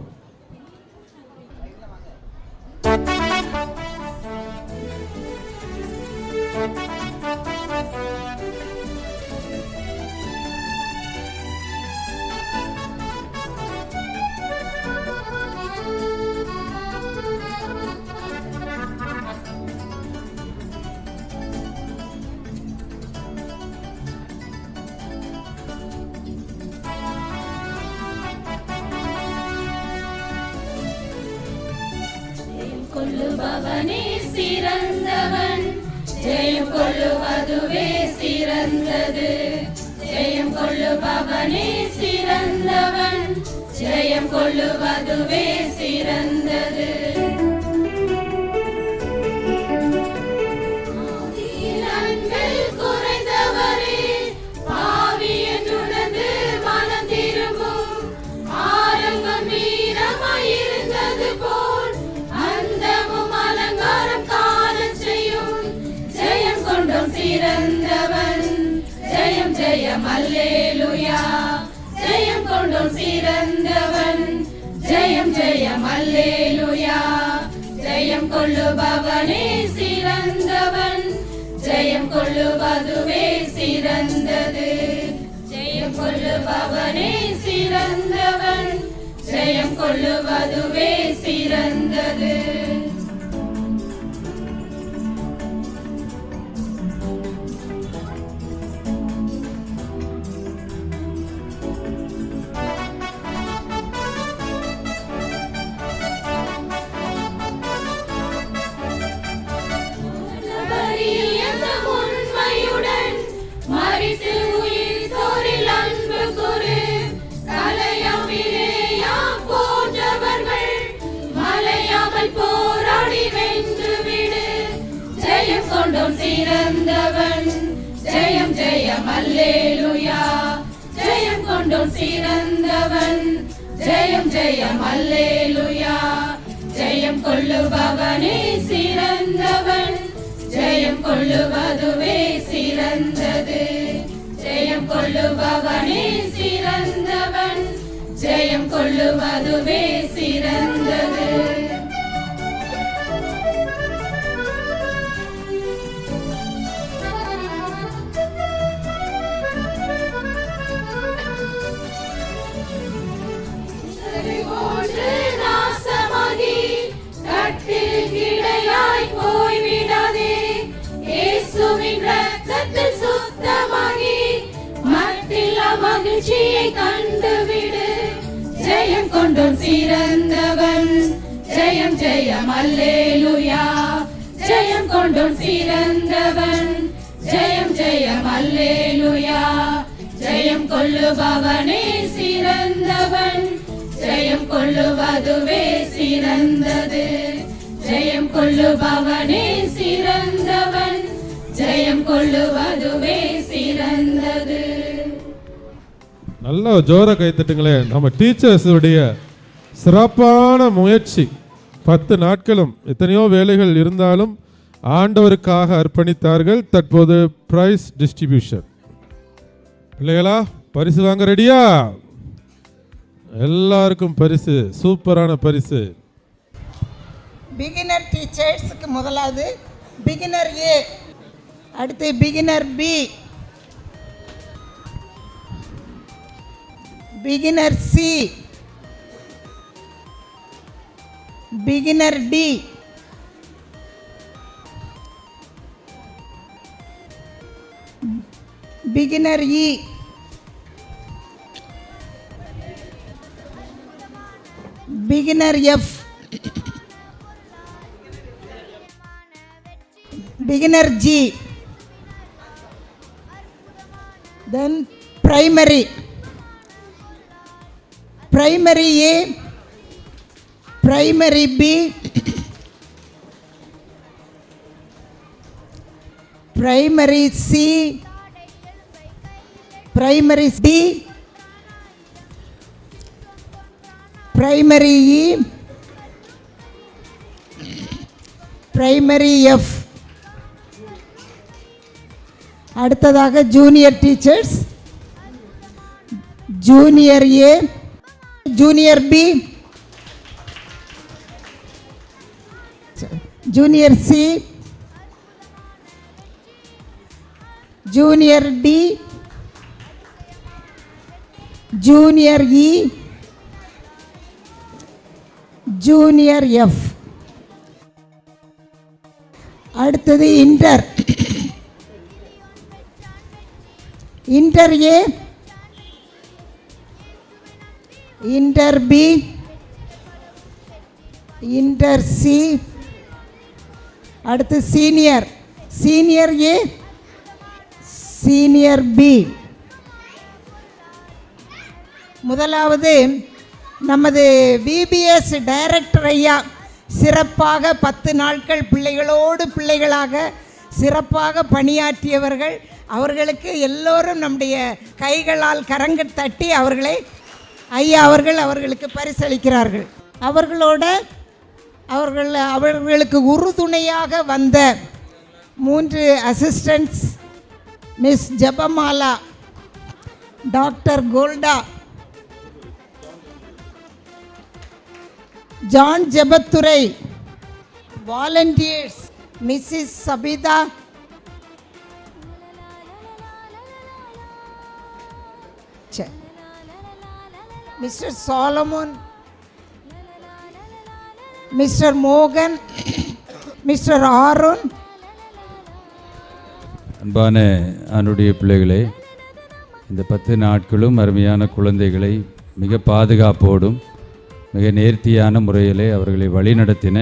Speaker 1: கொள்ளுபவனே சிறந்தவன், ஜெயம் கொள்ளுவதுவே சிறந்தது. ஜெயம் கொள்ளுபவனே சிறந்தவன், ஜெயம் கொள்ளுவதுவே சிறந்தது. நன்கள் குறைந்தவரே, பாவி என்றுணர்ந்து மனம் திரும்பும். ஆரம்பம் வீரமாயிருந்தது போல் அந்தமும் அலங்காரம் காண செய்யும். ஜெயம் கொண்டோம் சிறந்தவன், ஜெயம் ஜெயம் அல்லேலூயா. ஜெயம் கொண்டோம் சிறந்தவன், ஜெயம் ஜெயம் அல்லேலூயா. ஜெயம் கொள்ளுபவனே சிறந்தவன், ஜெயம் கொள்ளுவதுவே சிறந்தது. ஜெயம் கொள்ளுபவனே சிறந்தவன், ஜெயம் கொள்ளுவதுவே சிறந்தது. உண்மையுடன் மரித்து உயிர் தோரில் அன்பு கூறு. கலையாமிலேயா போன்றவர்கள் மலையாமல் போராடி வென்று விடு. ஜெயம் கொண்டோம் சிறந்தவன், ஜெயம் ஜெயம் அல்லேலூயா. ஜெயம் கொண்டோம் சிறந்தவன், ஜெயம் ஜெயம் அல்லேலூயா. ஜெயம் கொள்ளுபவனே சிறந்தவன், ஜெயம் கொள்ளுவதுவே சிறந்தது. ஜெயம் கொள்ளுபவனே சிறந்தவன், ஜெயம் கொள்ளுவதுவே சிறந்தது. மகிழ்ச்சியை கண்டுவிடு. ஜெயம் கொண்டோன் சிறந்தவன், ஜெயம் ஜெயம் அல்லேலூயா. ஜெயம் கொண்டோன் சிறந்தவன், ஜெயம் ஜெயம் அல்லேலூயா. ஜெயம் கொள்ளுபவனே சிறந்தவன், ஜெயம் கொள்ளுவதுவே சிறந்தது. ஜெயம் கொள்ளுபவனே சிறந்தவன், ஜெயம் கொள்ளுவதுவே சிறந்தது.
Speaker 8: நல்ல ஜோர கைத்தட்டுங்களேன். நம்ம டீச்சர்ஸுடைய சிறப்பான முயற்சி. 10 நாட்களும் எத்தனையோ வேலைகள் இருந்தாலும் ஆண்டவருக்காக அர்ப்பணித்தார்கள். தற்போது பிரைஸ் டிஸ்ட்ரிபியூஷன். பிள்ளைகளா, பரிசு வாங்க ரெடியா? எல்லாருக்கும் பரிசு, சூப்பரான பரிசு.
Speaker 16: பிகினர் டீச்சர்ஸுக்கு முதலாவது பிகினர் ஏ, அடுத்து beginner B, beginner C, beginner D, beginner E, beginner F, beginner G, then primary, primary A, primary B, primary C, primary D, primary E, primary F. அடுத்ததாக junior teachers, junior A, junior B, junior C, junior D, junior E, junior F. அடுத்தது inter, inter A, inter B, inter C, அடுத்து senior, senior A, senior B. முதலாவது நமது VBS director ஐயா சிறப்பாக 10 நாட்கள் பிள்ளைகளோடு பிள்ளைகளாக சிறப்பாக பணியாற்றியவர்கள். அவர்களுக்கு எல்லோரும் நம்முடைய கைகளால் கரங்கள் தட்டி அவர்களை ஐயா அவர்களுக்கு பரிசளிக்கிறார்கள். அவர்களுக்கு உறுதுணையாக வந்த 3 assistants, Miss Jebamala, doctor Golda, John Jebadurai, volunteers Mrs Sabitha, Mister Solomon, Mister மோகன், மிஸ்டர் ஆரோன்.
Speaker 19: அன்பான ஆண்டுடைய பிள்ளைகளே, இந்த 10 நாட்களும் அருமையான குழந்தைகளை மிக பாதுகாப்போடும் மிக நேர்த்தியான முறையிலே அவர்களை வழிநடத்தின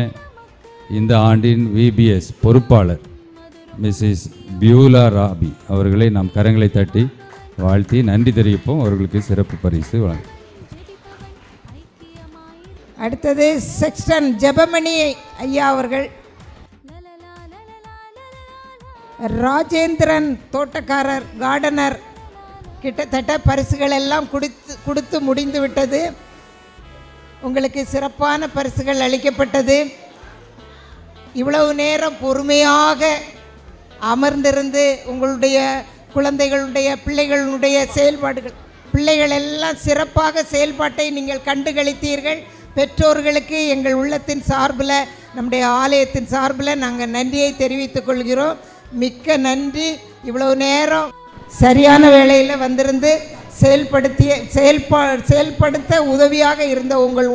Speaker 19: இந்த ஆண்டின் விபிஎஸ் பொறுப்பாளர் மிஸ்ஸஸ் பியூலா ராபி அவர்களை நாம் கரங்களை தட்டி வாழ்த்தி நன்றி தெரிவிப்போம். அவர்களுக்கு சிறப்பு பரிசு வழங்கும்.
Speaker 16: அடுத்தது செக்ஸ்டன் ஜெபமணி ஐயா அவர்கள், ராஜேந்திரன் தோட்டக்காரர், கார்டனர். கிட்டத்தட்ட பரிசுகள் எல்லாம் கொடுத்து முடிந்து விட்டது. உங்களுக்கு சிறப்பான பரிசுகள் அளிக்கப்பட்டது. இவ்வளவு நேரம் பொறுமையாக அமர்ந்திருந்து உங்களுடைய குழந்தைகளுடைய பிள்ளைகளுடைய பிள்ளைகள் எல்லாம் சிறப்பாக செயல்பாட்டை நீங்கள் கண்டுகளித்தீர்கள். பெற்றோர்களுக்கு எங்கள் உள்ளத்தின் சார்பில், நம்முடைய ஆலயத்தின் சார்பில் நாங்கள் நன்றியை தெரிவித்துக் கொள்கிறோம். மிக்க நன்றி. இவ்வளவு நேரம் சரியான வேளையில் வந்திருந்து செயல்படுத்த உதவியாக இருந்த உங்கள்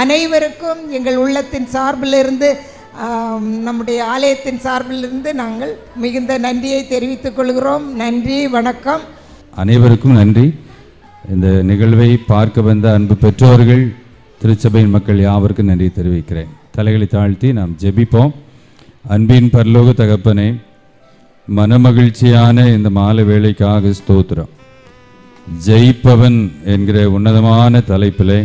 Speaker 16: அனைவருக்கும் எங்கள் உள்ளத்தின் சார்பிலிருந்து, நம்முடைய ஆலயத்தின் சார்பிலிருந்து நாங்கள் மிகுந்த நன்றியை தெரிவித்துக் கொள்கிறோம். நன்றி, வணக்கம்.
Speaker 19: அனைவருக்கும் நன்றி. இந்த நிகழ்வை பார்க்க வந்த அன்பு பெற்றோர்கள், திருச்சபையின் மக்கள் யாவருக்கும் நன்றி தெரிவிக்கிறேன். தலைகளை தாழ்த்தி நாம் ஜெபிப்போம். அன்பின் பரலோக தகப்பனே, மனமகிழ்ச்சியான இந்த மாலை வேளைக்காக ஸ்தோத்திரம். ஜெயிப்பவன் என்கிற உன்னதமான தலைப்பிலே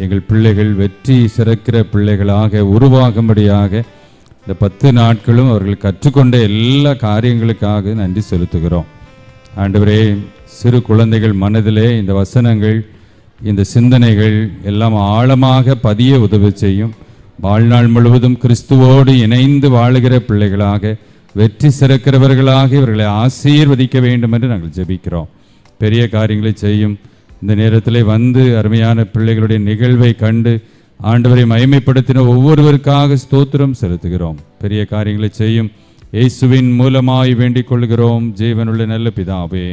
Speaker 19: எங்கள் பிள்ளைகள் வெற்றி சிறக்கிற பிள்ளைகளாக உருவாகும்படியாக இந்த 10 நாட்களும் அவர்கள் கற்றுக்கொண்ட எல்லா காரியங்களுக்காக நன்றி செலுத்துகிறோம். ஆண்டவரே, சிறு குழந்தைகள் மனதிலே இந்த வசனங்கள், இந்த சிந்தனைகள் எல்லாம் ஆழமாக பதிய உதவி செய்யும். வாழ்நாள் முழுவதும் கிறிஸ்துவோடு இணைந்து வாழுகிற பிள்ளைகளாக, வெற்றி சிறக்கிறவர்களாக இவர்களை ஆசீர்வதிக்க வேண்டும் என்று நாங்கள் ஜெபிக்கிறோம். பெரிய காரியங்களை செய்யும். இந்த நேரத்தில் வந்து அருமையான பிள்ளைகளுடைய நிகழ்வை கண்டு ஆண்டவரை மகிமைப்படுத்தின ஒவ்வொருவருக்காக ஸ்தோத்திரம் செலுத்துகிறோம். பெரிய காரியங்களை செய்யும். இயேசுவின் மூலமாய் வேண்டிக் கொள்கிறோம் ஜீவனுள்ள நல்ல பிதாவே,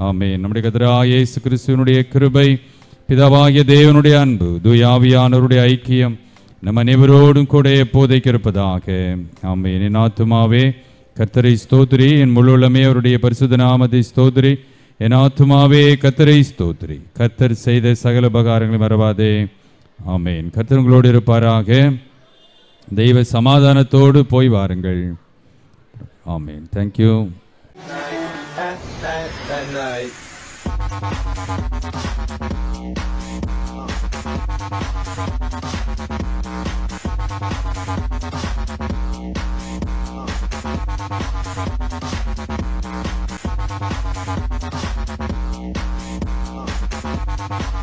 Speaker 19: ஆமென். நம்முடைய கர்த்தராகிய இயேசு கிறிஸ்துவினுடைய கிருபை, பிதாவாகிய தேவனுடைய அன்பு, தூய ஆவியானவருடைய ஐக்கியம் நம் அனைவரோடும் கூட எப்போதைக்கு இருப்பதாக. ஆமென். என் ஆத்துமாவே கர்த்தரை ஸ்தோத்திரி, என் முழுவலமே அவருடைய பரிசுத்த நாமத்தை ஸ்தோத்திரி. என் ஆத்துமாவே கர்த்தரை ஸ்தோத்திரி. கர்த்தர் செய்த சகல உபகாரங்களை மறவாதே. ஆமென். கர்த்தர் உங்களோடு இருப்பாராக. தெய்வ சமாதானத்தோடு போய் வாருங்கள். ஆமென். தேங்க்யூ.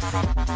Speaker 6: Thank you.